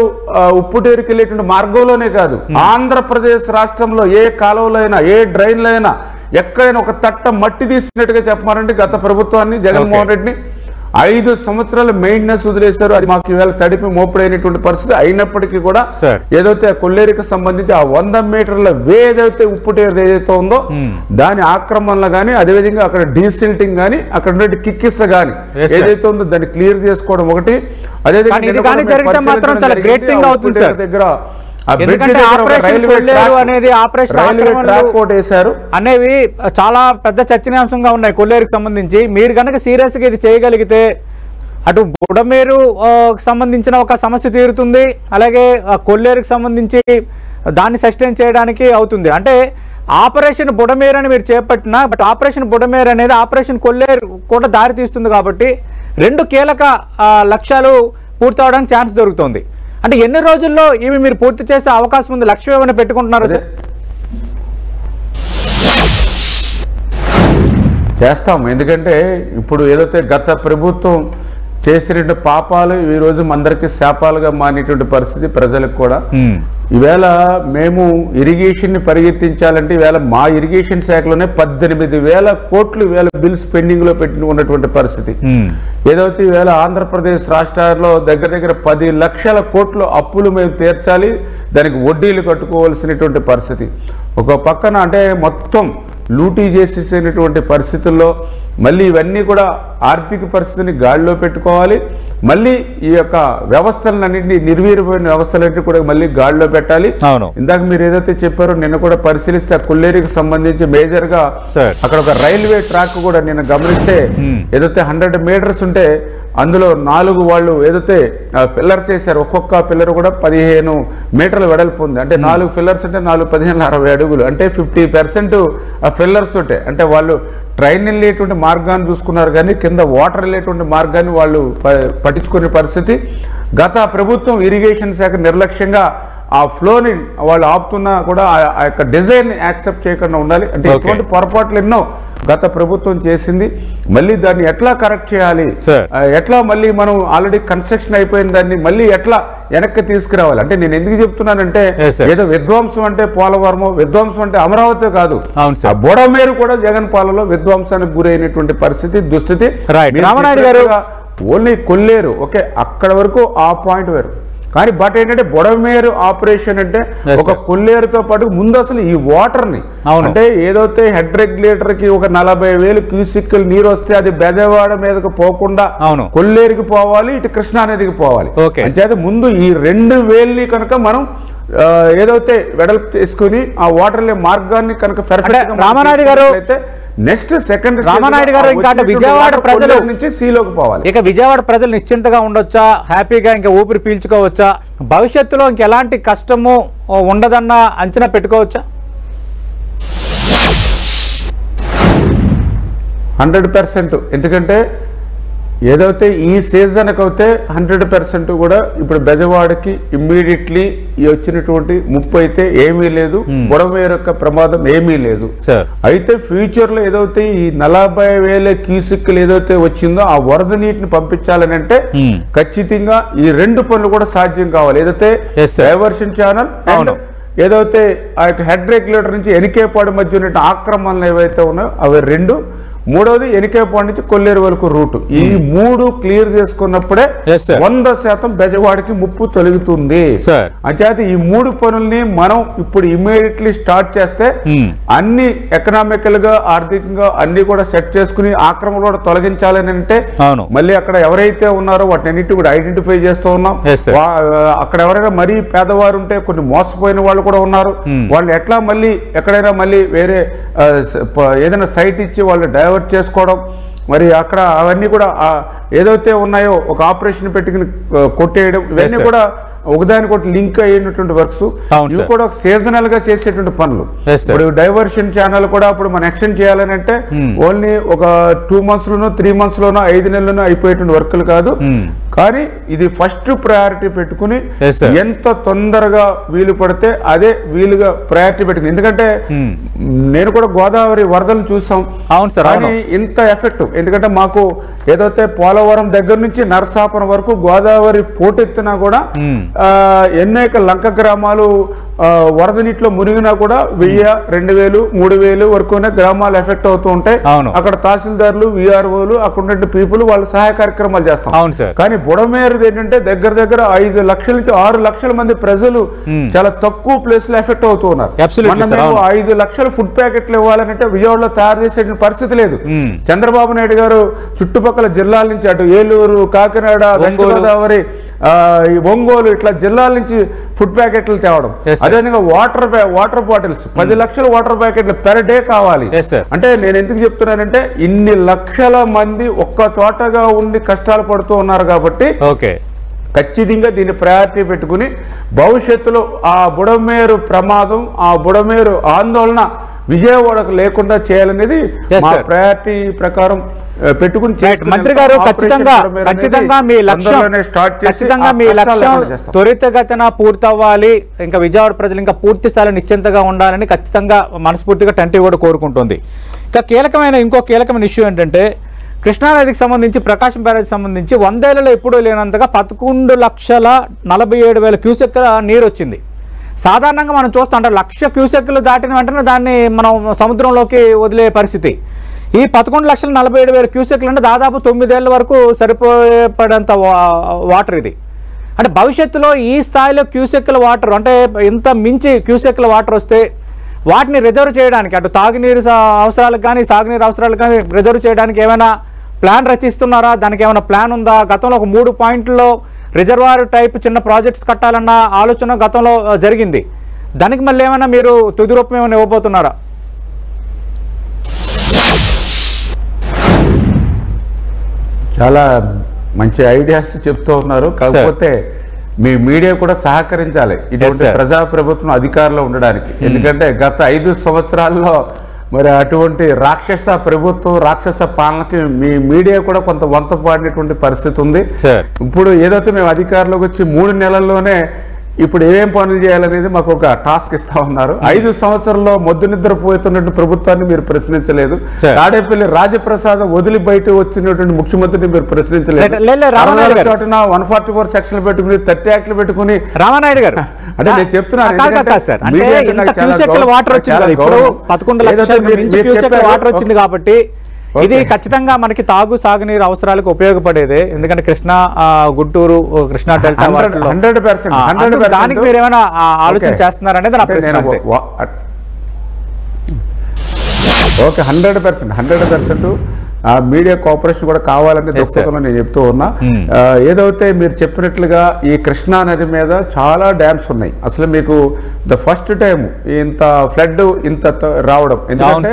ఉప్పుటేరుకి వెళ్ళేటువంటి మార్గంలోనే కాదు, ఆంధ్రప్రదేశ్ రాష్ట్రంలో ఏ కాలువలో అయినా ఏ డ్రైన్లో అయినా ఎక్కడైనా ఒక తట్ట మట్టి తీసినట్టుగా చెప్పమారండి గత ప్రభుత్వాన్ని జగన్మోహన్ రెడ్డిని. 5 సంవత్సరాలు మెయింటెనెన్స్ వదిలేశారు. అది మాకు ఈవేళ తడిపి మోపుడైనటువంటి పరిస్థితి. అయినప్పటికీ కూడా ఏదైతే కొల్లేరుకి సంబంధించి ఆ 100 మీటర్ల వే ఏదైతే ఉప్పుటేరు ఏదైతే ఉందో దాని ఆక్రమణలు కానీ అదేవిధంగా అక్కడ డీసిల్టింగ్ కానీ అక్కడ ఉండే కిక్కిస్ కానీ ఏదైతే ఉందో దాన్ని క్లియర్ చేసుకోవడం ఒకటి. అదేవిధంగా దగ్గర అనేవి చాలా పెద్ద చర్చనీయాంశంగా ఉన్నాయి కొల్లేరుకి సంబంధించి. మీరు కనుక సీరియస్ గా ఇది చేయగలిగితే అటు బుడమేరు సంబంధించిన ఒక సమస్య తీరుతుంది, అలాగే కొల్లేరుకి సంబంధించి దాన్ని సస్టైన్ చేయడానికి అవుతుంది. అంటే ఆపరేషన్ బుడమేరు అని మీరు చేపట్టినా బట్ ఆపరేషన్ బుడమేరు అనేది ఆపరేషన్ కొల్లేరు కూడా దారి తీస్తుంది కాబట్టి 2 కీలక లక్ష్యాలు పూర్తవడానికి ఛాన్స్ దొరుకుతుంది. అంటే ఎన్ని రోజుల్లో ఇవి మీరు పూర్తి చేసే అవకాశం ఉంది? లక్ష్యం ఏమైనా పెట్టుకుంటున్నారా సార్? చేస్తాం. ఎందుకంటే ఇప్పుడు ఏదైతే గత ప్రభుత్వం చేసినటువంటి పాపాలు ఈ రోజు అందరికీ శాపాలుగా మానేటువంటి పరిస్థితి ప్రజలకు కూడా. ఈవేళ మేము ఇరిగేషన్ని పరిగెత్తించాలంటే ఈవేళ మా ఇరిగేషన్ శాఖలోనే 18,000 కోట్లు ఈవేళ బిల్స్ పెండింగ్ లో పెట్టి ఉన్నటువంటి పరిస్థితి. ఏదైతే ఈవేళ ఆంధ్రప్రదేశ్ రాష్ట్రాల్లో దగ్గర 10 లక్షల కోట్లు అప్పులు మేము తీర్చాలి, దానికి వడ్డీలు కట్టుకోవాల్సినటువంటి పరిస్థితి. ఒక పక్కన అంటే మొత్తం లూటీ చేసేసినటువంటి పరిస్థితుల్లో మళ్ళీ ఇవన్నీ కూడా ఆర్థిక పరిస్థితిని గాడిలో పెట్టుకోవాలి. మళ్ళీ ఈ యొక్క వ్యవస్థలన్నింటినీ నిర్వీర్యమైన వ్యవస్థలన్నింటినీ కూడా మళ్ళీ గాడిలో పెట్టాలి. ఇందాక మీరు ఏదైతే చెప్పారో నిన్న కూడా పరిశీలిస్తే ఆ కొల్లేరుకి సంబంధించి మేజర్ గా అక్కడ ఒక రైల్వే ట్రాక్ కూడా నిన్న గమనిస్తే ఏదైతే 100 మీటర్స్ ఉంటే అందులో 4 వాళ్ళు ఏదైతే పిల్లర్స్ వేశారు, ఒక్కొక్క పిల్లర్ కూడా 15 మీటర్ల వెడల్పు ఉంది. అంటే 4 పిల్లర్స్ అంటే 4 15 60 అడుగులు, అంటే 50% ఆ పిల్లర్స్ తోటే. అంటే వాళ్ళు ట్రైన్ వెళ్ళేటువంటి మార్గాన్ని చూసుకున్నారు కానీ కింద వాటర్ వెళ్ళేటువంటి మార్గాన్ని వాళ్ళు పట్టించుకునే పరిస్థితి. గత ప్రభుత్వం ఇరిగేషన్ శాఖ నిర్లక్ష్యంగా ఆ ఫ్లోని వాళ్ళు ఆపుతున్నా కూడా ఆ యొక్క డిజైన్ యాక్సెప్ట్ చేయకుండా ఉండాలి. అంటే ఎటువంటి పొరపాట్లు ఎన్నో గత ప్రభుత్వం చేసింది. మళ్ళీ దాన్ని ఎట్లా కరెక్ట్ చేయాలి, ఎట్లా మళ్ళీ మనం ఆల్రెడీ కన్స్ట్రక్షన్ అయిపోయిన దాన్ని మళ్ళీ ఎట్లా వెనక్కి తీసుకురావాలి. అంటే నేను ఎందుకు చెప్తున్నానంటే ఏదో విధ్వంసం అంటే పోలవరము, విధ్వంసం అంటే అమరావతి కాదు, బుడమేరు కూడా జగన్ పాలలో విధ్వంసానికి గురైనటువంటి పరిస్థితి దుస్థితి. ఓన్లీ కొల్లేరు ఓకే, అక్కడ వరకు ఆ పాయింట్ వేరు. కానీ బట్ ఏంటంటే బుడమేరు ఆపరేషన్ అంటే ఒక కొల్లేరుతో పాటు ముందు అసలు ఈ వాటర్ ని అంటే ఏదైతే హెడ్ రెగ్యులేటర్ కి ఒక 40,000 క్యూసిక్లు నీరు వస్తే అది బెజవాడ మీదకి పోకుండా కొల్లేరుకి పోవాలి, ఇటు కృష్ణా నదికి పోవాలి. అంచేత ముందు ఈ 2,000ని కనుక మనం ఏదైతే వెడల్పు చేసుకుని ఆ వాటర్ మార్గాన్ని కనుక రామానాయుడు గారు అయితే నెక్స్ట్ సెకండ్ రామానాయుడు గారు ఇంకా విజయవాడ ప్రజల నుంచి సీలోకి పోవాలి. ఇక విజయవాడ ప్రజలు నిశ్చింతగా ఉండొచ్చా, హ్యాపీగా ఇంకా ఊపిరి పీల్చుకోవచ్చా, భవిష్యత్తులో ఇంకెలాంటి కష్టము ఉండదన్న అంచనా పెట్టుకోవచ్చా? 100%. ఎందుకంటే ఏదైతే ఈ సీజన్కి అయితే 100% కూడా ఇప్పుడు బెజవాడకి ఇమ్మీడియట్లీ వచ్చినటువంటి ముప్పు అయితే ఏమీ లేదు, బుడమేరు యొక్క ప్రమాదం ఏమీ లేదు. అయితే ఫ్యూచర్ లో ఏదైతే ఈ 40,000 క్యూసిక్లు ఏదైతే వచ్చిందో ఆ వరద నీటిని పంపించాలని అంటే ఖచ్చితంగా ఈ 2 పనులు కూడా సాధ్యం కావాలి. ఏదైతే డైవర్షన్ ఛానల్ అండ్ ఏదైతే ఆ యొక్క హెడ్ రెగ్యులేటర్ నుంచి ఎనికేపాడు మధ్య ఉన్న ఆక్రమణలు ఏవైతే ఉన్నాయో అవి 2, మూడవది ఎనికేపాడు నుంచి కొల్లేరు వరకు రూట్. ఈ 3 క్లియర్ చేసుకున్నప్పుడే 100% బెజవాడికి ముప్పు తొలగుతుంది. అంచేత ఈ 3 పనుల్ని మనం ఇప్పుడు ఇమ్మీడియట్లీ స్టార్ట్ చేస్తే అన్ని ఎకనామికల్ గా ఆర్థికంగా అన్ని కూడా సెట్ చేసుకుని ఆక్రమణ కూడా తొలగించాలని అంటే మళ్ళీ అక్కడ ఎవరైతే ఉన్నారో వాటిని అన్నిటి కూడా ఐడెంటిఫై చేస్తూ ఉన్నాం. అక్కడ ఎవరైనా మరీ పేదవారు ఉంటే కొన్ని మోసపోయిన వాళ్ళు కూడా ఉన్నారు, వాళ్ళు ఎట్లా మళ్ళీ ఎక్కడైనా మళ్ళీ వేరే ఏదైనా సైట్ ఇచ్చి వాళ్ళు డైవర్ట్ చేసుకోవడం, మరి అక్కడ అవన్నీ కూడా ఏదైతే ఉన్నాయో ఒక ఆపరేషన్ పెట్టుకుని కొట్టేయడం, ఇవన్నీ కూడా ఒకదానికొకటి లింక్ అయినటువంటి వర్క్స్. ఇవి కూడా సీజనల్ గా చేసేటువంటి పనులు. ఇప్పుడు డైవర్షన్ ఛానల్ కూడా ఇప్పుడు మనం ఎక్స్టెండ్ చేయాలని అంటే ఓన్లీ ఒక 2 months లోనో 3 months లోనో 5 నెలలోనో అయిపోయేటువంటి వర్క్లు కాదు. కానీ ఇది ఫస్ట్ ప్రయారిటీ పెట్టుకుని ఎంత తొందరగా వీలు పడితే అదే వీలుగా ప్రయారిటీ పెట్టుకుని. ఎందుకంటే నేను కూడా గోదావరి వరదలు చూసాం, కానీ ఇంత ఎఫెక్టివ్. ఎందుకంటే మాకు ఏదైతే పోలవరం దగ్గర నుంచి నరసాపురం వరకు గోదావరి పోటెత్తినా కూడా ఎన్నేక లంక గ్రామాలు వరద నీటిలో మునిగినా కూడా 1000, 2000, 3000 వరకునే గ్రామాలు ఎఫెక్ట్ అవుతూ ఉంటాయి. అక్కడ తహసీల్దార్లు, విఆర్ఓలు, అక్కడ ఉన్న పీపుల్ వాళ్ళు సహాయ కార్యక్రమాలు చేస్తాం. కానీ బుడమేరు ఏంటంటే దగ్గర 5 లక్షల నుంచి 6 లక్షల మంది ప్రజలు చాలా తక్కువ ప్లేస్ లో ఎఫెక్ట్ అవుతూ ఉన్నారు. 5 లక్షల ఫుడ్ ప్యాకెట్లు ఇవ్వాలంటే విజయవాడలో తయారు చేసే పరిస్థితి లేదు. చంద్రబాబు నాయుడు గారు చుట్టుపక్కల జిల్లాల నుంచి అటు ఏలూరు, కాకినాడ, వెస్ట్ గోదావరి, ఒంగోలు ఇట్లా జిల్లాల నుంచి ఫుడ్ ప్యాకెట్లు తేవడం, అదేవిధంగా వాటర్ బాటిల్స్ 10 లక్షల వాటర్ ప్యాకెట్లు పెర్ డే కావాలి. అంటే నేను ఎందుకు చెప్తున్నానంటే ఇన్ని లక్షల మంది ఒక్క చోటగా ఉండి కష్టాలు పడుతూ ఉన్నారు కాబట్టి ఖచ్చితంగా దీన్ని ప్రయారిటీ పెట్టుకుని భవిష్యత్తులో ఆ బుడమేరు ప్రమాదం, ఆ బుడమేరు ఆందోళన విజయవాడకు లేకుండా చేయాలనేది మా ప్రయారిటీ ప్రకారం పెట్టుకుని. మంత్రి గారు ఖచ్చితంగా మీ లక్ష్యం త్వరితగతిన పూర్తవ్వాలి, ఇంకా విజయవాడ ప్రజలు ఇంకా పూర్తి స్థాయిలో నిశ్చింతగా ఉండాలని ఖచ్చితంగా మనస్ఫూర్తిగా టంటీ కూడా కోరుకుంటుంది. ఇక ఇంకో కీలకమైన ఇష్యూ ఏంటంటే కృష్ణానదికి సంబంధించి ప్రకాశం బ్యారేజ్ సంబంధించి 100 ఏళ్లలో ఎప్పుడూ లేనంతగా 11,47,000 క్యూసెక్ల నీరు వచ్చింది. సాధారణంగా మనం చూస్తాం అంటే 1,00,000 క్యూసెక్లు దాటిన వెంటనే దాన్ని మనం సముద్రంలోకి వదిలే పరిస్థితి. ఈ 11,47,000 క్యూసెక్లు అంటే దాదాపు 9 ఏళ్ల వరకు సరిపోయేంత వాటర్ ఇది. అంటే భవిష్యత్తులో ఈ స్థాయిలో క్యూసెక్ల వాటర్ అంటే ఇంత మించి క్యూసెక్ల వాటర్ వస్తే వాటిని రిజర్వ్ చేయడానికి అటు తాగునీరు అవసరాలకు కానీ సాగునీరు అవసరాలకు కానీ రిజర్వ్ చేయడానికి ఏమైనా ప్లాన్ రచిస్తున్నారా? దానికి ఏమైనా ప్లాన్ ఉందా? గతంలో ఒక 3 పాయింట్లలో రిజర్వాయర్ టైప్ చిన్న ప్రాజెక్ట్స్ కట్టాలన్న ఆలోచన గతంలో జరిగింది. దానికి మళ్ళీ ఏమైనా మీరు తుది రూపం ఏమైనా ఇవ్వబోతున్నారా? చాలా మంచి ఐడియాస్ చెప్తూ ఉన్నారు. కాకపోతే మీ మీడియా కూడా సహకరించాలి ఇటువంటి ప్రజాప్రభుత్వం అధికారంలో ఉండడానికి. ఎందుకంటే గత 5 సంవత్సరాల్లో మరి అటువంటి రాక్షస ప్రభుత్వం రాక్షస పాలనకి మీ మీడియా కూడా కొంత వంత పాడినటువంటి పరిస్థితి ఉంది. ఇప్పుడు ఏదైతే మేము అధికారంలోకి వచ్చి 3 నెలల్లోనే ఇప్పుడు ఏమేం పనులు చేయాలనేది మాకు ఒక టాస్క్ ఇస్తా ఉన్నారు. 5 సంవత్సరాల్లో మొద్దు నిద్రపోతున్నటువంటి ప్రభుత్వాన్ని మీరు ప్రశ్నించలేదు. తాడేపల్లి రాజప్రసాద్ వదిలి బయట వచ్చినటువంటి ముఖ్యమంత్రిని మీరు ప్రశ్నించలేదు. 144 సెక్షన్లు పెట్టుకుని 30 యాక్ట్లు పెట్టుకుని రామానాయుడు గారు అంటే నేను చెప్తున్నాను వాటర్ వచ్చింది కాబట్టి ఇది ఖచ్చితంగా మనకి సాగునీరు అవసరాలకు ఉపయోగపడేదే. ఎందుకంటే కృష్ణా గుంటూరు కృష్ణా డెల్టా 100% దానికి మీరు ఏమైనా ఆలోచన చేస్తున్నారనేది నా ప్రశ్న. ఓకే 100% ఆ మీడియా కోఆపరేషన్ కూడా కావాలనే దృక్పథంలో నేను చెప్తూ ఉన్నా. ఏదైతే మీరు చెప్పినట్లుగా ఈ కృష్ణా నది మీద చాలా డ్యామ్స్ ఉన్నాయి. అసలు మీకు ద ఫస్ట్ టైం ఇంత ఫ్లడ్ ఇంత రావడం ఎందుకంటే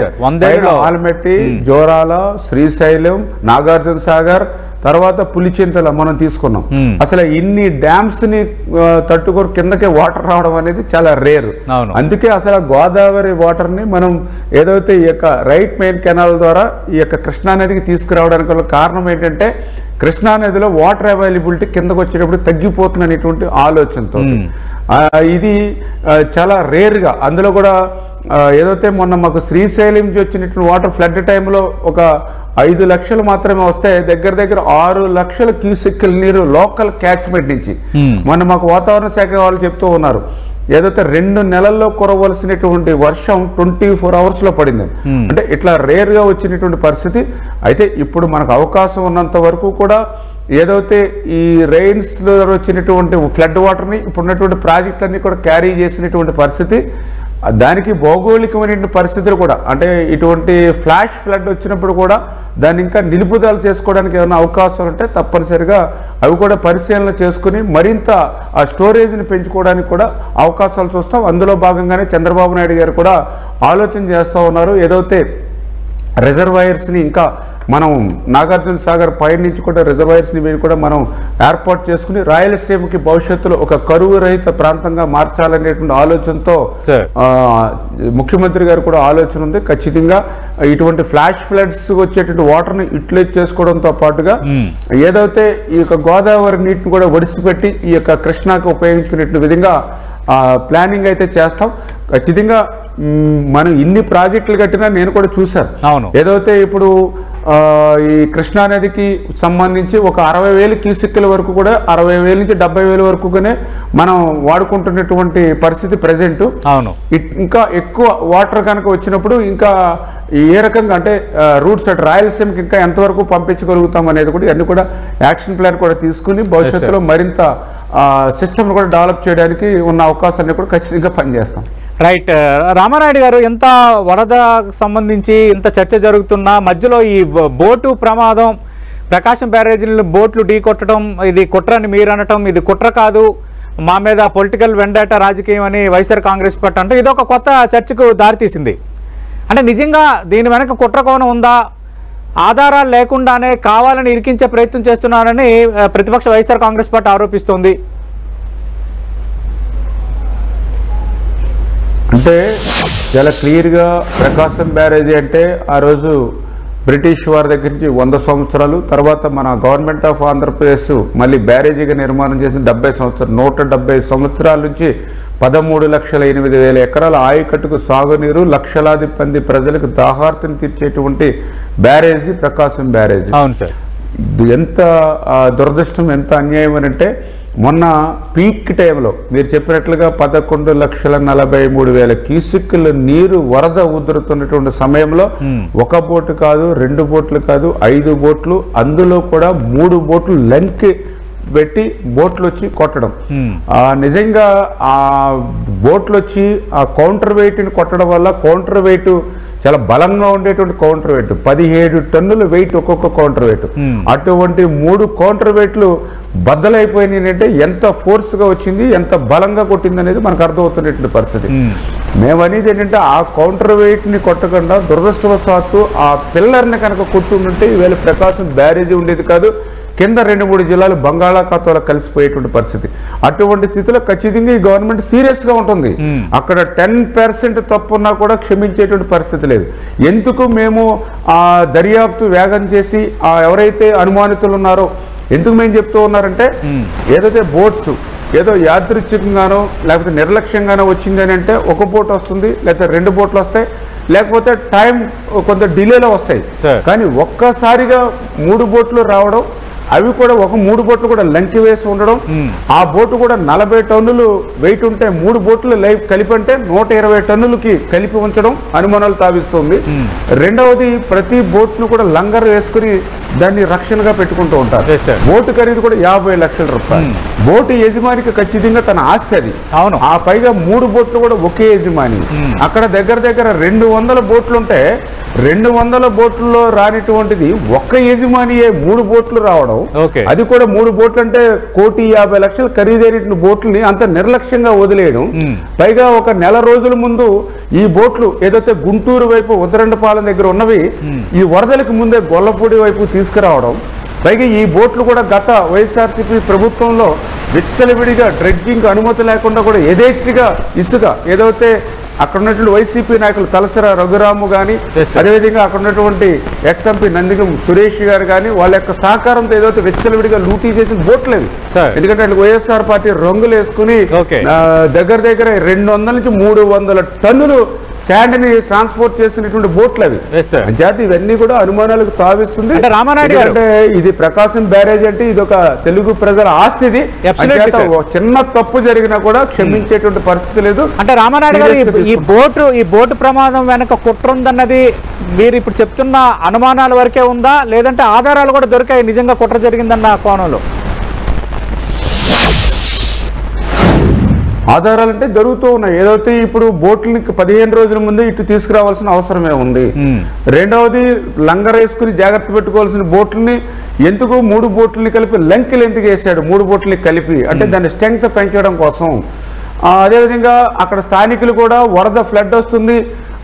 ఆల్మెట్టి, జోరాల, శ్రీశైలం, నాగార్జున సాగర్, తర్వాత పులిచింతల మనం తీసుకున్నాం. అసలు ఇన్ని డ్యామ్స్ ని తట్టుకొని కిందకే వాటర్ రావడం అనేది చాలా రేర్. అందుకే అసలు గోదావరి వాటర్ ని మనం ఏదైతే ఈ యొక్క రైట్ మెయిన్ కెనాల్ ద్వారా ఈ యొక్క కృష్ణా నదికి తీసుకురావడానికి కారణం ఏంటంటే కృష్ణా నదిలో వాటర్ అవైలబిలిటీ కిందకు వచ్చేటప్పుడు తగ్గిపోతుంది అనేటువంటి ఆలోచనతో ఇది చాలా రేర్గా. అందులో కూడా ఏదైతే మొన్న మాకు శ్రీశైలం నుంచి వచ్చినటువంటి వాటర్ ఫ్లడ్ టైంలో ఒక 5 లక్షలు మాత్రమే వస్తే దగ్గర 6 లక్షల క్యూసెక్కుల నీరు లోకల్ క్యాచ్మెంట్ నుంచి మొన్న మాకు వాతావరణ శాఖ వాళ్ళు చెప్తూ ఉన్నారు. ఏదైతే 2 నెలల్లో కురవలసినటువంటి వర్షం 24 అవర్స్ లో పడింది. అంటే ఇట్లా రేర్ గా వచ్చినటువంటి పరిస్థితి. అయితే ఇప్పుడు మనకు అవకాశం ఉన్నంత వరకు కూడా ఏదైతే ఈ రెయిన్స్ లో వచ్చినటువంటి ఫ్లడ్ వాటర్ ని ఇప్పుడున్నటువంటి ప్రాజెక్టులన్నీ కూడా క్యారీ చేసినటువంటి పరిస్థితి. దానికి భౌగోళికమైన పరిస్థితులు కూడా అంటే ఇటువంటి ఫ్లాష్ ఫ్లడ్ వచ్చినప్పుడు కూడా దాన్ని ఇంకా నిలుపుదల చేసుకోవడానికి ఏమైనా అవకాశాలు ఉంటే తప్పనిసరిగా అవి కూడా పరిశీలన చేసుకుని మరింత ఆ స్టోరేజ్ని పెంచుకోవడానికి కూడా అవకాశాలు చూస్తాం. అందులో భాగంగానే చంద్రబాబు నాయుడు గారు కూడా ఆలోచన చేస్తూ ఉన్నారు. ఏదైతే రిజర్వాయర్స్ని ఇంకా మనం నాగార్జున సాగర్ పై నుంచి కూడా రిజర్వాయర్స్ని కూడా మనం ఏర్పాటు చేసుకుని రాయలసీమకి భవిష్యత్తులో ఒక కరువు రహిత ప్రాంతంగా మార్చాలనేటువంటి ఆలోచనతో ముఖ్యమంత్రి గారు కూడా ఆలోచన ఉంది. ఖచ్చితంగా ఇటువంటి ఫ్లాష్ ఫ్లడ్స్ వచ్చేటువంటి వాటర్ని యూటిలైజ్ చేసుకోవడంతో పాటుగా ఏదైతే ఈ యొక్క గోదావరి నీటిని కూడా ఒడిసిపెట్టి ఈ యొక్క కృష్ణాకి ఉపయోగించుకునే విధంగా ప్లానింగ్ అయితే చేస్తాం. ఖచ్చితంగా మనం ఇన్ని ప్రాజెక్టులు కట్టినా నేను కూడా చూశాను. ఏదైతే ఇప్పుడు ఈ కృష్ణానదికి సంబంధించి ఒక 60,000 క్యూసెక్కుల వరకు కూడా 60,000 నుంచి 70,000 వరకుగానే మనం వాడుకుంటున్నటువంటి పరిస్థితి ప్రెసెంట్. ఇంకా ఎక్కువ వాటర్ కనుక వచ్చినప్పుడు ఇంకా ఏ రకంగా అంటే రూట్స్ అటు రాయలసీమకి ఇంకా ఎంతవరకు పంపించగలుగుతాం అనేది కూడా ఇవన్నీ కూడా యాక్షన్ ప్లాన్ కూడా తీసుకుని భవిష్యత్తులో మరింత సిస్టమ్ కూడా డెవలప్ చేయడానికి ఉన్న అవకాశాన్ని కూడా ఖచ్చితంగా పనిచేస్తాం. రైట్ రామానాయుడు గారు, ఎంత వరద సంబంధించి ఇంత చర్చ జరుగుతున్నా మధ్యలో ఈ బోటు ప్రమాదం, ప్రకాశం బ్యారేజీలను బోట్లు ఢీ కొట్టడం, ఇది కుట్రని మీరు అనటం, ఇది కుట్ర కాదు మా మీద పొలిటికల్ వెండాట రాజకీయం అని వైఎస్ఆర్ కాంగ్రెస్ పార్టీ అంటే ఇది ఒక కొత్త చర్చకు దారితీసింది. అంటే నిజంగా దీని వెనక కుట్ర కోణం ఉందా? ఆధారాలు లేకుండానే కావాలని ఇరికించే ప్రయత్నం చేస్తున్నారని ప్రతిపక్ష వైఎస్ఆర్ కాంగ్రెస్ పార్టీ ఆరోపిస్తోంది. అంటే చాలా క్లియర్గా ప్రకాశం బ్యారేజీ అంటే ఆ రోజు బ్రిటిష్ వారి దగ్గర నుంచి 100 సంవత్సరాలు తర్వాత మన గవర్నమెంట్ ఆఫ్ ఆంధ్రప్రదేశ్ మళ్ళీ బ్యారేజీగా నిర్మాణం చేసిన 70 సంవత్సరాలు 170 సంవత్సరాల నుంచి 13,08,000 ఎకరాల ఆయకట్టుకు సాగునీరు, లక్షలాది మంది ప్రజలకు దాహార్తిని తీర్చేటువంటి బ్యారేజీ ప్రకాశం బ్యారేజీ. అవును సార్. ఎంత దురదృష్టం, ఎంత అన్యాయం అని అంటే మొన్న పీక్ టైంలో మీరు చెప్పినట్లుగా 11,43,000 క్యూసెక్కుల నీరు వరద ఉధృతున్నటువంటి సమయంలో ఒక బోటు కాదు, 2 బోట్లు కాదు, 5 బోట్లు, అందులో కూడా 3 బోట్లు లంకి పెట్టి బోట్లు వచ్చి కొట్టడం. నిజంగా ఆ బోట్లు వచ్చి ఆ కౌంటర్ వెయిట్ని కొట్టడం వల్ల కౌంటర్ వెయిట్ చాలా బలంగా ఉండేటువంటి కౌంటర్ వెయిట్ 17 టన్నుల వెయిట్ ఒక్కొక్క కౌంటర్ వెయిట్. అటువంటి 3 కౌంటర్ వెయిట్లు బద్దలైపోయినాయి అంటే ఎంత ఫోర్స్గా వచ్చింది, ఎంత బలంగా కొట్టింది అనేది మనకు అర్థమవుతున్నటువంటి పరిస్థితి. మేమనేది ఏంటంటే ఆ కౌంటర్ వెయిట్ని కొట్టకుండా దురదృష్టవశాత్తు ఆ పిల్లర్ని కనుక కొట్టుంటే ఈవేళ ప్రకాశం బ్యారేజీ ఉండేది కాదు, కింద 2-3 జిల్లాలు బంగాళాఖాతంలో కలిసిపోయేటువంటి పరిస్థితి. అటువంటి స్థితిలో ఖచ్చితంగా ఈ గవర్నమెంట్ సీరియస్గా ఉంటుంది. అక్కడ 10% తప్పున్నా కూడా క్షమించేటువంటి పరిస్థితి లేదు. ఎందుకు మేము ఆ దర్యాప్తు వేగం చేసి ఎవరైతే అనుమానితులు ఉన్నారో ఎందుకు మేము చెప్తూ ఉన్నారంటే, ఏదైతే బోట్స్ ఏదో యాదృచ్ఛికంగానో లేకపోతే నిర్లక్ష్యంగానో వచ్చిందని అంటే ఒక బోట్ వస్తుంది, లేకపోతే 2 బోట్లు వస్తాయి, లేకపోతే టైం కొంత డిలేలో వస్తాయి. కానీ ఒక్కసారిగా 3 బోట్లు రావడం, అవి కూడా ఒక 3 బోట్లు కూడా లంకి వేసి ఉండడం, ఆ బోటు కూడా 40 టన్నులు వెయిట్ ఉంటే 3 బోట్లు కలిపి అంటే 120 టన్నులకి కలిపి ఉంచడం అనుమానాలు తావిస్తుంది. రెండవది ప్రతి బోట్ను కూడా లంగర్ వేసుకుని దాన్ని రక్షణగా పెట్టుకుంటూ ఉంటారు. బోటు ఖరీదు కూడా 50 లక్షల రూపాయలు. బోటు యజమానికి ఖచ్చితంగా తన ఆస్తి అది. అవును. ఆ పైగా 3 బోట్లు కూడా ఒకే యజమాని. అక్కడ దగ్గర 200 బోట్లు ఉంటే 200 బోట్లలో రానిటువంటిది ఒక్క యజమానియే 3 బోట్లు రావడం, అది కూడా 3 బోట్లు అంటే 1,50,00,000 ఖరీదైన బోట్లని అంత నిర్లక్ష్యంగా వదిలేయడం. పైగా ఒక నెల రోజుల ముందు ఈ బోట్లు ఏదైతే గుంటూరు వైపు ఉత్తరండపాలెం దగ్గర ఉన్నవి ఈ వరదలకు ముందే గొల్లపూడి వైపు తీసుకురావడం. పైగా ఈ బోట్లు కూడా గత వైఎస్ఆర్సీపీ ప్రభుత్వంలో విచ్చలవిడిగా డ్రెడ్జింగ్ అనుమతి లేకుండా కూడా యథేచ్ఛగా ఇసుక ఏదైతే అక్కడ ఉన్నటువంటి వైసీపీ నాయకులు తలసర రఘురాము కానీ, అదేవిధంగా అక్కడ ఉన్నటువంటి ఎక్స్ఎంపీ నందిగం సురేష్ గారు కానీ వాళ్ళ యొక్క సహకారంతో ఏదైతే విచ్చలవిడిగా లూటీ చేసిన బోట్లు అవి. ఎందుకంటే వైఎస్ఆర్ పార్టీ రంగులు వేసుకుని దగ్గర 200 నుంచి 300 టన్నులు శాండ్ ని ట్రాన్స్పోర్ట్ చేసినటువంటి బోట్లు అవి. జాతి ఇవన్నీ కూడా అనుమానాలకు తావిస్తుంది. అంటే ఇది ప్రకాశం బ్యారేజ్ అంటే ఇది ఒక తెలుగు ప్రజల ఆస్తి. ఇది చిన్న తప్పు జరిగినా కూడా క్షమించేటువంటి పరిస్థితి లేదు. అంటే రామానాయుడు గారు ఈ బోటు ప్రమాదం వెనక కుట్ర ఉందన్నది మీరు ఇప్పుడు చెప్తున్న అనుమానాల వరకే ఉందా, లేదంటే ఆధారాలు కూడా దొరికాయి నిజంగా కుట్ర జరిగిందన్న కోణంలో? ఆధారాలంటే జరుగుతూ ఉన్నాయి. ఏదైతే ఇప్పుడు బోట్లని 15 రోజుల ముందే ఇటు తీసుకురావాల్సిన అవసరమే ఉంది. రెండవది లంగర్ వేసుకుని జాగ్రత్త పెట్టుకోవాల్సిన బోట్లని ఎందుకు 3 బోట్లని కలిపి లంకెలు ఎందుకు వేసాడు? 3 బోట్లని కలిపి అంటే దాని స్ట్రెంగ్త్ పెంచడం కోసం. అదేవిధంగా అక్కడ స్థానికులు కూడా వరద ఫ్లడ్ వస్తుంది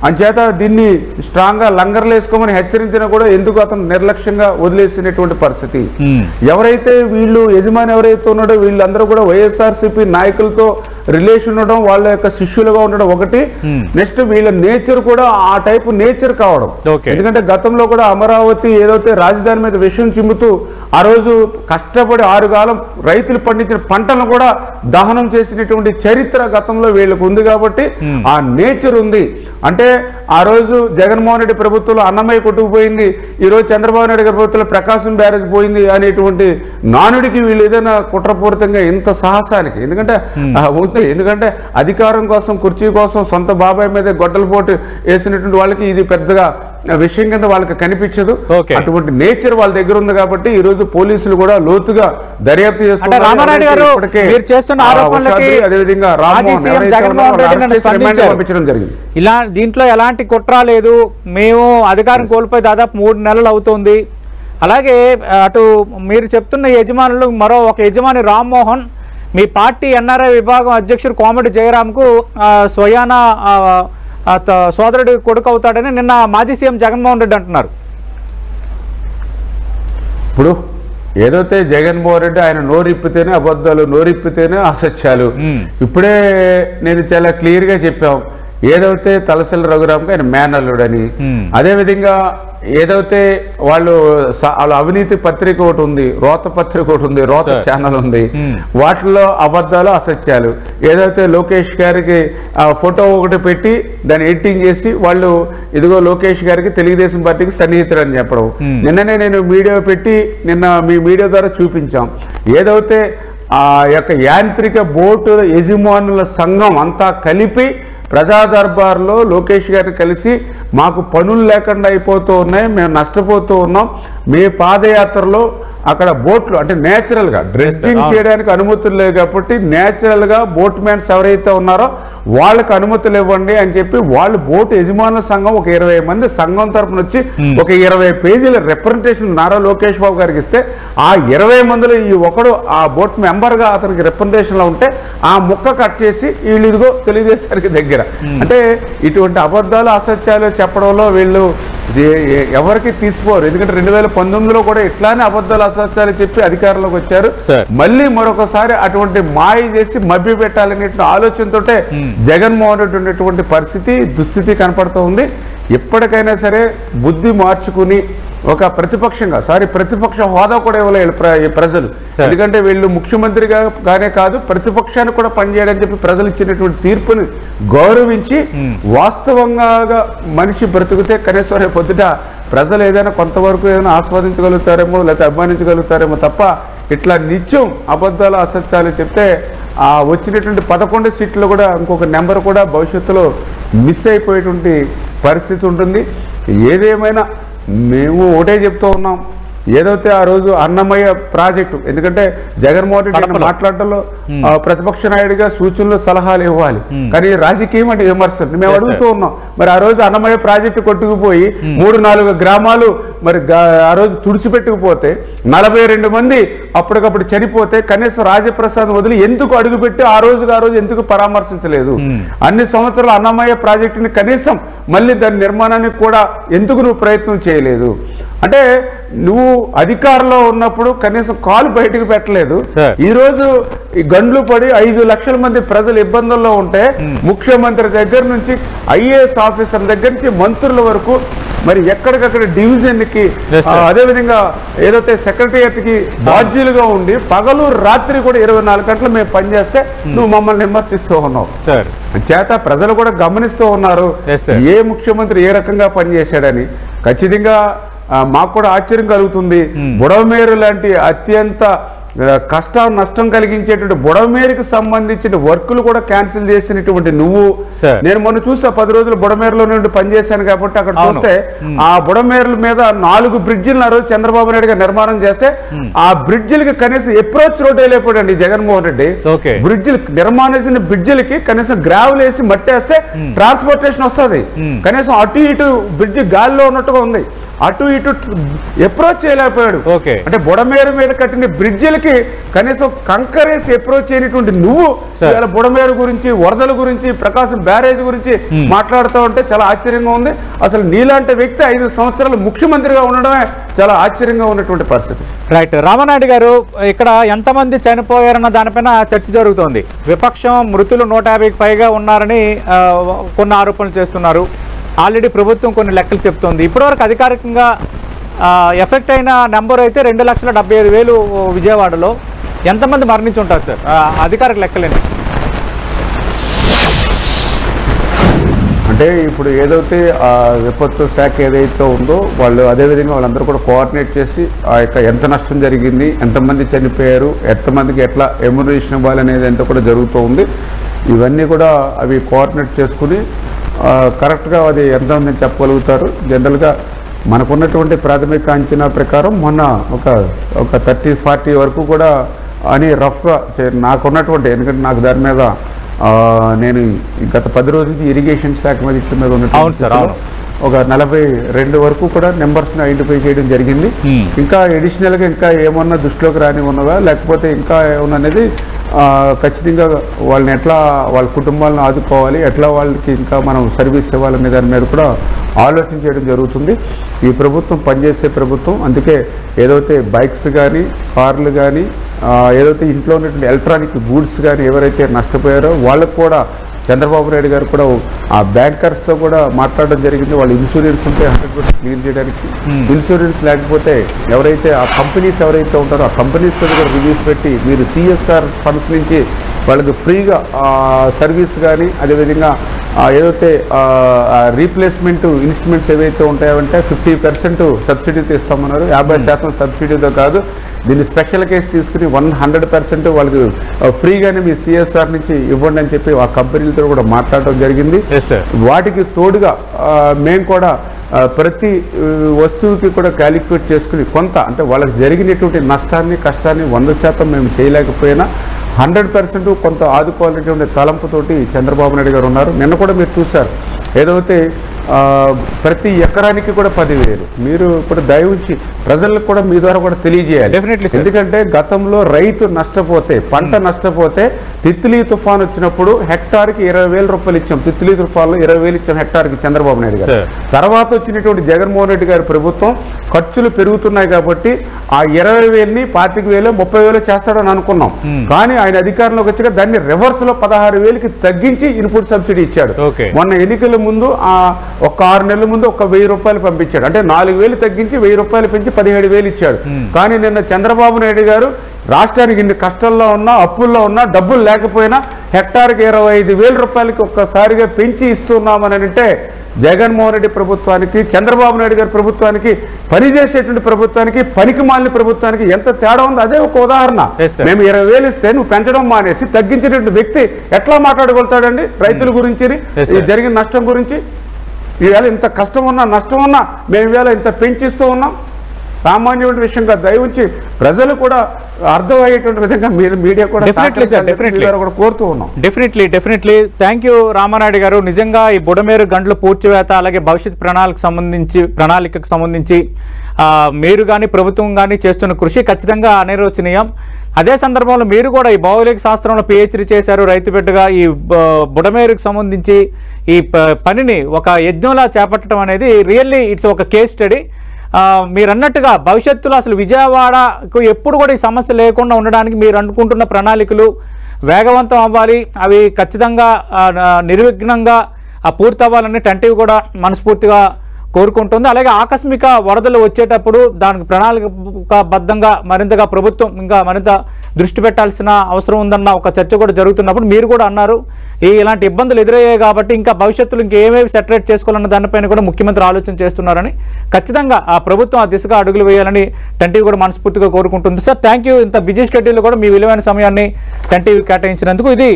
అంచేత దీన్ని స్ట్రాంగ్ గా లంగర్లు వేసుకోమని హెచ్చరించినా కూడా ఎందుకు అతను నిర్లక్ష్యంగా వదిలేసినటువంటి పరిస్థితి. ఎవరైతే వీళ్ళు యజమాని ఎవరైతే ఉన్నాడో వీళ్ళందరూ కూడా వైఎస్ఆర్సీపీ నాయకులతో రిలేషన్ ఉండడం, వాళ్ళ యొక్క శిష్యులుగా ఉండడం ఒకటి. నెక్స్ట్ వీళ్ళ నేచర్ కూడా ఆ టైపు నేచర్ కావడం. ఎందుకంటే గతంలో కూడా అమరావతి ఏదైతే రాజధాని మీద విషం చిమ్ముతూ ఆ రోజు కష్టపడి 6 కాలం రైతులు పండించిన పంటలను కూడా దహనం చేసినటువంటి చరిత్ర గతంలో వీళ్ళకు ఉంది. కాబట్టి ఆ నేచర్ ఉంది. అంటే ఆ రోజు జగన్మోహన్ రెడ్డి ప్రభుత్వంలో అన్నమయ్య కొట్టుకుపోయింది, ఈరోజు చంద్రబాబు నాయుడు గారి ప్రభుత్వంలో ప్రకాశం బ్యారేజ్ పోయింది అనేటువంటి నానుడికి వీళ్ళు ఏదైనా కుట్రపూరితంగా ఇంత సాహసానికి ఎందుకంటే అధికారం కోసం కుర్చీ కోసం సొంత బాబాయ్ మీద గొడ్డల పోటు వేసినటువంటి వాళ్ళకి ఇది పెద్దగా విషయం కింద వాళ్ళకి కనిపించదు. అటువంటి నేచర్ వాళ్ళ దగ్గర ఉంది కాబట్టి ఈ రోజు పోలీసులు కూడా లోతుగా దర్యాప్తు చేస్తున్నారు. ఇలా దీంట్లో ఎలాంటి కుట్ర లేదు, మేము అధికారం కోల్పోయి దాదాపు 3 నెలలు అవుతోంది. అలాగే అటు మీరు చెప్తున్న యజమానులు మరో ఒక యజమాని రామ్మోహన్ మీ పార్టీ ఎన్ఆర్ఐ విభాగం అధ్యక్షుడు కోమటి జయరాంకు స్వయాన సోదరుడి కొడుకు అవుతాడని నిన్న మాజీ సీఎం జగన్మోహన్ రెడ్డి అంటున్నారు. ఇప్పుడు ఏదైతే జగన్మోహన్ రెడ్డి ఆయన నోరిప్పితేనే అబద్ధాలు, నోరిప్పితేనే అసత్యాలు. ఇప్పుడే నేను చాలా క్లియర్గా చెప్పాం, ఏదైతే తలసెల రఘురామ్కి ఆయన మేనల్లుడని, అదేవిధంగా ఏదైతే వాళ్ళ అవినీతి పత్రిక ఒకటి ఉంది, రోత పత్రిక ఒకటి ఉంది, రోత ఛానల్ ఉంది, వాటిలో అబద్ధాలు అసత్యాలు, ఏదైతే లోకేష్ గారికి ఫోటో ఒకటి పెట్టి దాన్ని ఎడిటింగ్ చేసి వాళ్ళు ఇదిగో లోకేష్ గారికి తెలుగుదేశం పార్టీకి సన్నిహితుడు అని చెప్పడం. నిన్ననే నేను వీడియో పెట్టి నిన్న మీ మీడియా ద్వారా చూపించాం. ఏదైతే ఆ యొక్క యాంత్రిక బోటు యజమానుల సంఘం అంతా కలిపి ప్రజా దర్బార్లో లోకేష్ గారిని కలిసి మాకు పనులు లేకుండా అయిపోతూ ఉన్నాయి, మేము నష్టపోతూ ఉన్నాం, మీ పాదయాత్రలో అక్కడ బోట్లు అంటే నేచురల్గా డ్రెస్సింగ్ చేయడానికి అనుమతులు లేవు కాబట్టి నేచురల్గా బోట్ మ్యాన్స్ ఎవరైతే ఉన్నారో వాళ్ళకి అనుమతులు ఇవ్వండి అని చెప్పి వాళ్ళు బోటు యజమానుల సంఘం ఒక 20 మంది సంఘం తరఫున వచ్చి ఒక 20 పేజీల రిప్రజెంటేషన్ నారా లోకేష్ బాబు గారికి ఇస్తే ఆ 20 మందిలో ఈ ఒకడు ఆ బోట్ మెంబర్గా అతనికి రిప్రజెంటేషన్లో ఉంటే ఆ ముక్క కట్ చేసి వీళ్ళు ఇదిగో తెలుగుదేశానికి దగ్గర. అంటే ఇటువంటి అబద్ధాలు అసత్యాలు చెప్పడంలో వీళ్ళు ఎవరికి తీసుకోరు. ఎందుకంటే 2019లో కూడా ఇట్లానే అబద్ధాలు అసత్యాలు చెప్పి అధికారంలోకి వచ్చారు. మళ్ళీ మరొకసారి అటువంటి మాయ చేసి మభ్య పెట్టాలనే ఆలోచనతో జగన్మోహన్ రెడ్డి ఉన్నటువంటి పరిస్థితి దుస్థితి కనపడుతూ ఉంది. ఎప్పటికైనా సరే బుద్ధి మార్చుకుని ఒక ప్రతిపక్షంగా ప్రతిపక్ష హోదా కూడా ఇవ్వలేదు ప్రజలు. ఎందుకంటే వీళ్ళు ముఖ్యమంత్రిగానే కాదు ప్రతిపక్షానికి కూడా పనిచేయడని చెప్పి ప్రజలు ఇచ్చినటువంటి తీర్పుని గౌరవించి వాస్తవంగా మనిషి బ్రతికితే కనీసం రేపు పొద్దుట ప్రజలు ఏదైనా కొంతవరకు ఏదైనా ఆస్వాదించగలుగుతారేమో లేకపోతే అభిమానించగలుగుతారేమో తప్ప ఇట్లా నిత్యం అబద్ధాలు అసత్యాలు చెప్తే ఆ వచ్చినటువంటి 11 సీట్లు కూడా ఇంకొక నెంబర్ కూడా భవిష్యత్తులో మిస్ అయిపోయేటువంటి పరిస్థితి ఉంటుంది. ఏదేమైనా మేము ఒకటే చెప్తూ ఉన్నాం, ఏదైతే ఆ రోజు అన్నమయ్య ప్రాజెక్టు, ఎందుకంటే జగన్మోహన్ రెడ్డి మాట్లాడటంలో ప్రతిపక్ష నాయుడిగా సూచనలు సలహాలు ఇవ్వాలి, కానీ రాజకీయం అంటే విమర్శలు మేము అడుగుతూ ఉన్నాం. మరి ఆ రోజు అన్నమయ్య ప్రాజెక్టు కొట్టుకుపోయి 3-4 గ్రామాలు మరి ఆ రోజు తుడిచిపెట్టుకుపోతే 42 మంది అప్పటికప్పుడు చనిపోతే కనీసం రాజప్రసాద్ వదిలి ఎందుకు అడుగుపెట్టి ఆ రోజు ఎందుకు పరామర్శించలేదు? అన్ని సంవత్సరాలు అన్నమయ్య ప్రాజెక్టుని కనీసం మళ్ళీ దాని నిర్మాణానికి కూడా ఎందుకు నువ్వు ప్రయత్నం చేయలేదు? అంటే నువ్వు అధికారంలో ఉన్నప్పుడు కనీసం కాలు బయటకు పెట్టలేదు. ఈ రోజు ఈ గండ్లు పడి 5 లక్షల మంది ప్రజలు ఇబ్బందుల్లో ఉంటే ముఖ్యమంత్రి దగ్గర నుంచి ఐఏఎస్ ఆఫీసర్ దగ్గర నుంచి మంత్రుల వరకు మరి ఎక్కడికక్కడ డివిజన్ కి అదేవిధంగా ఏదైతే సెక్రటరియట్ కి బాధ్యులుగా ఉండి పగలు రాత్రి కూడా 24 గంటలు మేము పనిచేస్తే నువ్వు మమ్మల్ని విమర్శిస్తూ ఉన్నావు. చేత ప్రజలు కూడా గమనిస్తూ ఉన్నారు ఏ ముఖ్యమంత్రి ఏ రకంగా పనిచేశాడని. ఖచ్చితంగా మాకు కూడా ఆశ్చర్యం కలుగుతుంది. బుడమేరు లాంటి అత్యంత కష్టం నష్టం కలిగించేటువంటి బుడమేరుకి సంబంధించిన వర్కులు కూడా క్యాన్సిల్ చేసినటువంటి నువ్వు, నేను మొన్న చూసా 10 రోజులు బుడమేరులో నుండి పనిచేశాను కాబట్టి అక్కడ చూస్తే ఆ బుడమేరుల మీద 4 బ్రిడ్జిలను ఆ రోజు చంద్రబాబు నాయుడు గారు నిర్మాణం చేస్తే ఆ బ్రిడ్జిలకి కనీసం అప్రోచ్ రోడ్ వేయలేకపోయాడండి జగన్మోహన్ రెడ్డి. బ్రిడ్జిలు నిర్మాణించిన బ్రిడ్జిలకి కనీసం గ్రావెల్ వేసి మట్టేస్తే ట్రాన్స్పోర్టేషన్ వస్తుంది, కనీసం అటు ఇటు బ్రిడ్జి గాలిలో ఉన్నట్టుగా ఉంది, అటు ఇటు అప్రోచ్ చేయలేకపోయాడు. అంటే బుడమేరు మీద కట్టిన బ్రిడ్జిలకి కనీసం కంకరేసి అప్రోచ్ చేయనటువంటి నువ్వు బుడమేరు గురించి వరదల గురించి ప్రకాశం బ్యారేజ్ గురించి మాట్లాడుతూ ఉంటే చాలా ఆశ్చర్యంగా ఉంది. అసలు నీలాంటి వ్యక్తి 5 సంవత్సరాలు ముఖ్యమంత్రిగా ఉండడమే చాలా ఆశ్చర్యంగా ఉన్నటువంటి పరిస్థితి. రైట్. రామనాయుడు గారు, ఇక్కడ ఎంతమంది చనిపోయారన్న దానిపైన చర్చ జరుగుతోంది. విపక్షం మృతులు 150కి పైగా ఉన్నారని కొన్ని ఆరోపణలు చేస్తున్నారు. ఆల్రెడీ ప్రభుత్వం కొన్ని లెక్కలు చెప్తోంది. ఇప్పటివరకు అధికారికంగా ఎఫెక్ట్ అయిన నెంబర్ అయితే 2,75,000 విజయవాడలో. ఎంతమంది మరణించి ఉంటారు సార్ అధికారిక లెక్కలేండి? అంటే ఇప్పుడు ఏదైతే విపత్తు శాఖ ఏదైతే ఉందో వాళ్ళు అదేవిధంగా వాళ్ళందరూ కూడా కోఆర్డినేట్ చేసి ఆ యొక్క ఎంత నష్టం జరిగింది, ఎంతమంది చనిపోయారు, ఎంతమందికి ఎట్లా ఎమ్యునేషన్ ఇవ్వాలి అనేది అంతా కూడా జరుగుతూ ఉంది. ఇవన్నీ కూడా అవి కోఆర్డినేట్ చేసుకుని కరెక్ట్గా అది ఎంత ఉందని చెప్పగలుగుతారు. జనరల్గా మనకున్నటువంటి ప్రాథమిక అంచనా ప్రకారం మొన్న ఒక 30-40 వరకు కూడా అని రఫ్గా నాకున్నటువంటి, ఎందుకంటే నాకు దాని మీద నేను గత 10 రోజుల నుంచి ఇరిగేషన్ శాఖ మీద ఇట్ల మీద ఉన్నట్టు ఒక 42 వరకు కూడా నెంబర్స్ని ఐడెంటిఫై చేయడం జరిగింది. ఇంకా అడిషనల్గా ఇంకా ఏమన్నా దృష్టిలోకి రాని ఉన్నదా లేకపోతే ఇంకా ఏమన్నా అనేది ఖచ్చితంగా వాళ్ళని ఎట్లా వాళ్ళ కుటుంబాలను ఆదుకోవాలి, ఎట్లా వాళ్ళకి ఇంకా మనం సర్వీస్ ఇవ్వాలనే దాని మీద కూడా ఆలోచన చేయడం జరుగుతుంది. ఈ ప్రభుత్వం పనిచేసే ప్రభుత్వం, అందుకే ఏదైతే బైక్స్ కానీ కార్లు కానీ ఏదైతే ఇంట్లో ఉన్నటువంటి ఎలక్ట్రానిక్ గూడ్స్ కానీ ఎవరైతే నష్టపోయారో వాళ్ళకు కూడా చంద్రబాబు నాయుడు గారు కూడా ఆ బ్యాంకర్స్తో కూడా మాట్లాడడం జరిగింది. వాళ్ళు ఇన్సూరెన్స్ ఉంటే 100% క్లియర్ చేయడానికి, ఇన్సూరెన్స్ లేకపోతే ఎవరైతే ఆ కంపెనీస్ ఎవరైతే ఉంటారో ఆ కంపెనీస్తో కూడా రివ్యూస్ పెట్టి మీరు CSR ఫండ్స్ నుంచి వాళ్ళకి ఫ్రీగా సర్వీస్ కానీ అదేవిధంగా ఏదైతే రీప్లేస్మెంట్ ఇన్స్ట్రుమెంట్స్ ఏవైతే ఉంటాయంటే 50% సబ్సిడీతో ఇస్తామన్నారు. 50% సబ్సిడీతో కాదు, దీన్ని స్పెషల్ కేసు తీసుకుని 100% వాళ్ళకి ఫ్రీగానే మీ CSR నుంచి ఇవ్వండి అని చెప్పి ఆ కంపెనీలతో కూడా మాట్లాడడం జరిగింది. వాటికి తోడుగా మేము కూడా ప్రతి వస్తువుకి కూడా క్యాలిక్యులేట్ చేసుకుని కొంత అంటే వాళ్ళకి జరిగినటువంటి నష్టాన్ని కష్టాన్ని 100% మేము చేయలేకపోయినా 100% కొంత ఆదుకోవాలనేటువంటి తలంపుతోటి చంద్రబాబు నాయుడు గారు ఉన్నారు. నిన్న కూడా మీరు చూశారు, ఏదైతే ప్రతి ఎకరానికి కూడా 10,000 మీరు కూడా దయవుంచి ప్రజలకు కూడా మీ ద్వారా కూడా తెలియజేయాలి. ఎందుకంటే గతంలో రైతు నష్టపోతే పంట నష్టపోతే తిత్లీ తుఫాన్ వచ్చినప్పుడు హెక్టార్కి 20,000 రూపాయలు ఇచ్చాం. తిత్లీ తుఫాన్లో 20,000 ఇచ్చాం హెక్టార్కి చంద్రబాబు నాయుడు గారు. తర్వాత వచ్చినటువంటి జగన్మోహన్ రెడ్డి గారి ప్రభుత్వం ఖర్చులు పెరుగుతున్నాయి కాబట్టి ఆ 20,000ని 25,000 30,000 చేస్తాడని అనుకున్నాం. కానీ ఆయన అధికారంలోకి వచ్చాక దాన్ని రివర్స్ లో 16,000కి తగ్గించి ఇన్పుట్ సబ్సిడీ ఇచ్చాడు. మొన్న ఎన్నికల ముందు ఒక 6 నెలల ముందు ఒక 1,000 రూపాయలు పంపించాడు. అంటే 4,000 తగ్గించి 1,000 రూపాయలు పెంచి 17,000 ఇచ్చాడు. కానీ నిన్న చంద్రబాబు నాయుడు గారు రాష్ట్రానికి ఇన్ని కష్టాల్లో ఉన్నా అప్పుల్లో ఉన్నా డబ్బులు లేకపోయినా హెక్టార్కి 25,000 రూపాయలకి ఒక్కసారిగా పెంచి ఇస్తున్నామని అంటే జగన్మోహన్ రెడ్డి ప్రభుత్వానికి చంద్రబాబు నాయుడు గారి ప్రభుత్వానికి పనిచేసేటువంటి ప్రభుత్వానికి పనికి మాలిన ప్రభుత్వానికి ఎంత తేడా ఉందో అదే ఒక ఉదాహరణ. మేము 20,000 ఇస్తే నువ్వు పెంచడం మానేసి తగ్గించినటువంటి వ్యక్తి ఎట్లా మాట్లాడగలుగుతాడండి రైతుల గురించి జరిగిన నష్టం గురించి? ఈవేళ ఇంత కష్టం ఉన్నా నష్టం ఉన్నా మేము ఈవేళ ఇంత పెంచిస్తూ ఉన్నాం. సామాన్యమైన విషయంగా దయవుంచి ప్రజలు కూడా అర్థమయ్యేటువంటి విధంగా మీరు మీడియా కూడా కోరుతూ ఉన్నాం. డెఫినెట్లీ థ్యాంక్ యూ రామానాయుడు గారు. నిజంగా ఈ బుడమేరు గంటలు పూడ్చివేత అలాగే భవిష్యత్ ప్రణాళికకు సంబంధించి మీరు కానీ ప్రభుత్వం కానీ చేస్తున్న కృషి ఖచ్చితంగా అనిర్వచనీయం. అదే సందర్భంలో మీరు కూడా ఈ భౌగోళిక శాస్త్రంలో PhD చేశారు, రైతు బిడ్డగా. ఈ బుడమేరుకు సంబంధించి ఈ పనిని ఒక యజ్ఞంలా చేపట్టడం అనేది రియల్లీ ఇట్స్ ఒక కేస్ స్టడీ. మీరు అన్నట్టుగా భవిష్యత్తులో అసలు విజయవాడకు ఎప్పుడు కూడా ఈ సమస్య లేకుండా ఉండడానికి మీరు అనుకుంటున్న ప్రణాళికలు వేగవంతం అవ్వాలి, అవి ఖచ్చితంగా నిర్విఘ్నంగా పూర్తి అవ్వాలని టెంటివ్ కూడా మనస్ఫూర్తిగా కోరుకుంటుంది. అలాగే ఆకస్మిక వరదలు వచ్చేటప్పుడు దానికి ప్రణాళికాబద్ధంగా మరింతగా ప్రభుత్వం ఇంకా మరింత దృష్టి పెట్టాల్సిన అవసరం ఉందన్న ఒక చర్చ కూడా జరుగుతున్నప్పుడు మీరు కూడా అన్నారు ఇలాంటి ఇబ్బందులు ఎదురయ్యాయి కాబట్టి ఇంకా భవిష్యత్తులో ఇంకేమేమి సెటరేట్ చేసుకోవాలన్న దానిపైన కూడా ముఖ్యమంత్రి ఆలోచన చేస్తున్నారని, ఖచ్చితంగా ఆ ప్రభుత్వం ఆ దిశగా అడుగులు వేయాలని టెంటివ్ కూడా మనస్ఫూర్తిగా కోరుకుంటుంది. Sir thank you. ఇంత బిజీ షెడ్యూల్లో కూడా మీ విలువైన సమయాన్ని టెంటివ్ కేటాయించినందుకు. ఇది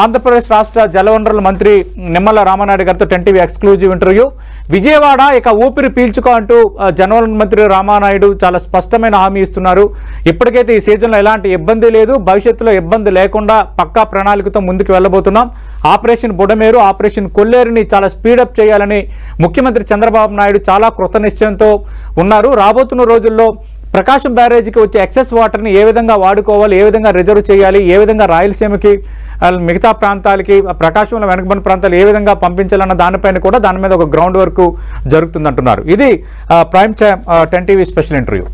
ఆంధ్రప్రదేశ్ రాష్ట్ర జలవనరుల మంత్రి నిమ్మల రామానాయుడు గారితో టెంటివ్ ఎక్స్క్లూజివ్ ఇంటర్వ్యూ. విజయవాడ ఇక ఊపిరి పీల్చుకో అంటూ జలవనరుల మంత్రి రామానాయుడు చాలా స్పష్టమైన హామీ ఇస్తున్నారు. ఇప్పటికైతే ఈ సీజన్లో ఎలాంటి ఇబ్బంది లేదు, భవిష్యత్తులో ఇబ్బంది లేకుండా పక్కా ప్రణాళికతో ముందుకు వెళ్ళబోతున్నాం. ఆపరేషన్ బుడమేరు, ఆపరేషన్ కొల్లేరుని చాలా స్పీడప్ చేయాలని ముఖ్యమంత్రి చంద్రబాబు నాయుడు చాలా కృతనిశ్చయంతో ఉన్నారు. రాబోతున్న రోజుల్లో ప్రకాశం బ్యారేజీకి వచ్చే ఎక్సెస్ వాటర్ని ఏ విధంగా వాడుకోవాలి, ఏ విధంగా రిజర్వ్ చేయాలి, ఏ విధంగా రాయలసీమకి మిగతా ప్రాంతాలకి ప్రకాశంలో వెనకబడిన ప్రాంతాలు ఏ విధంగా పంపించాలన్న దానిపైన కూడా దాని మీద ఒక గ్రౌండ్ వర్క్ జరుగుతుందంటున్నారు. ఇది prime time 10 TV special interview.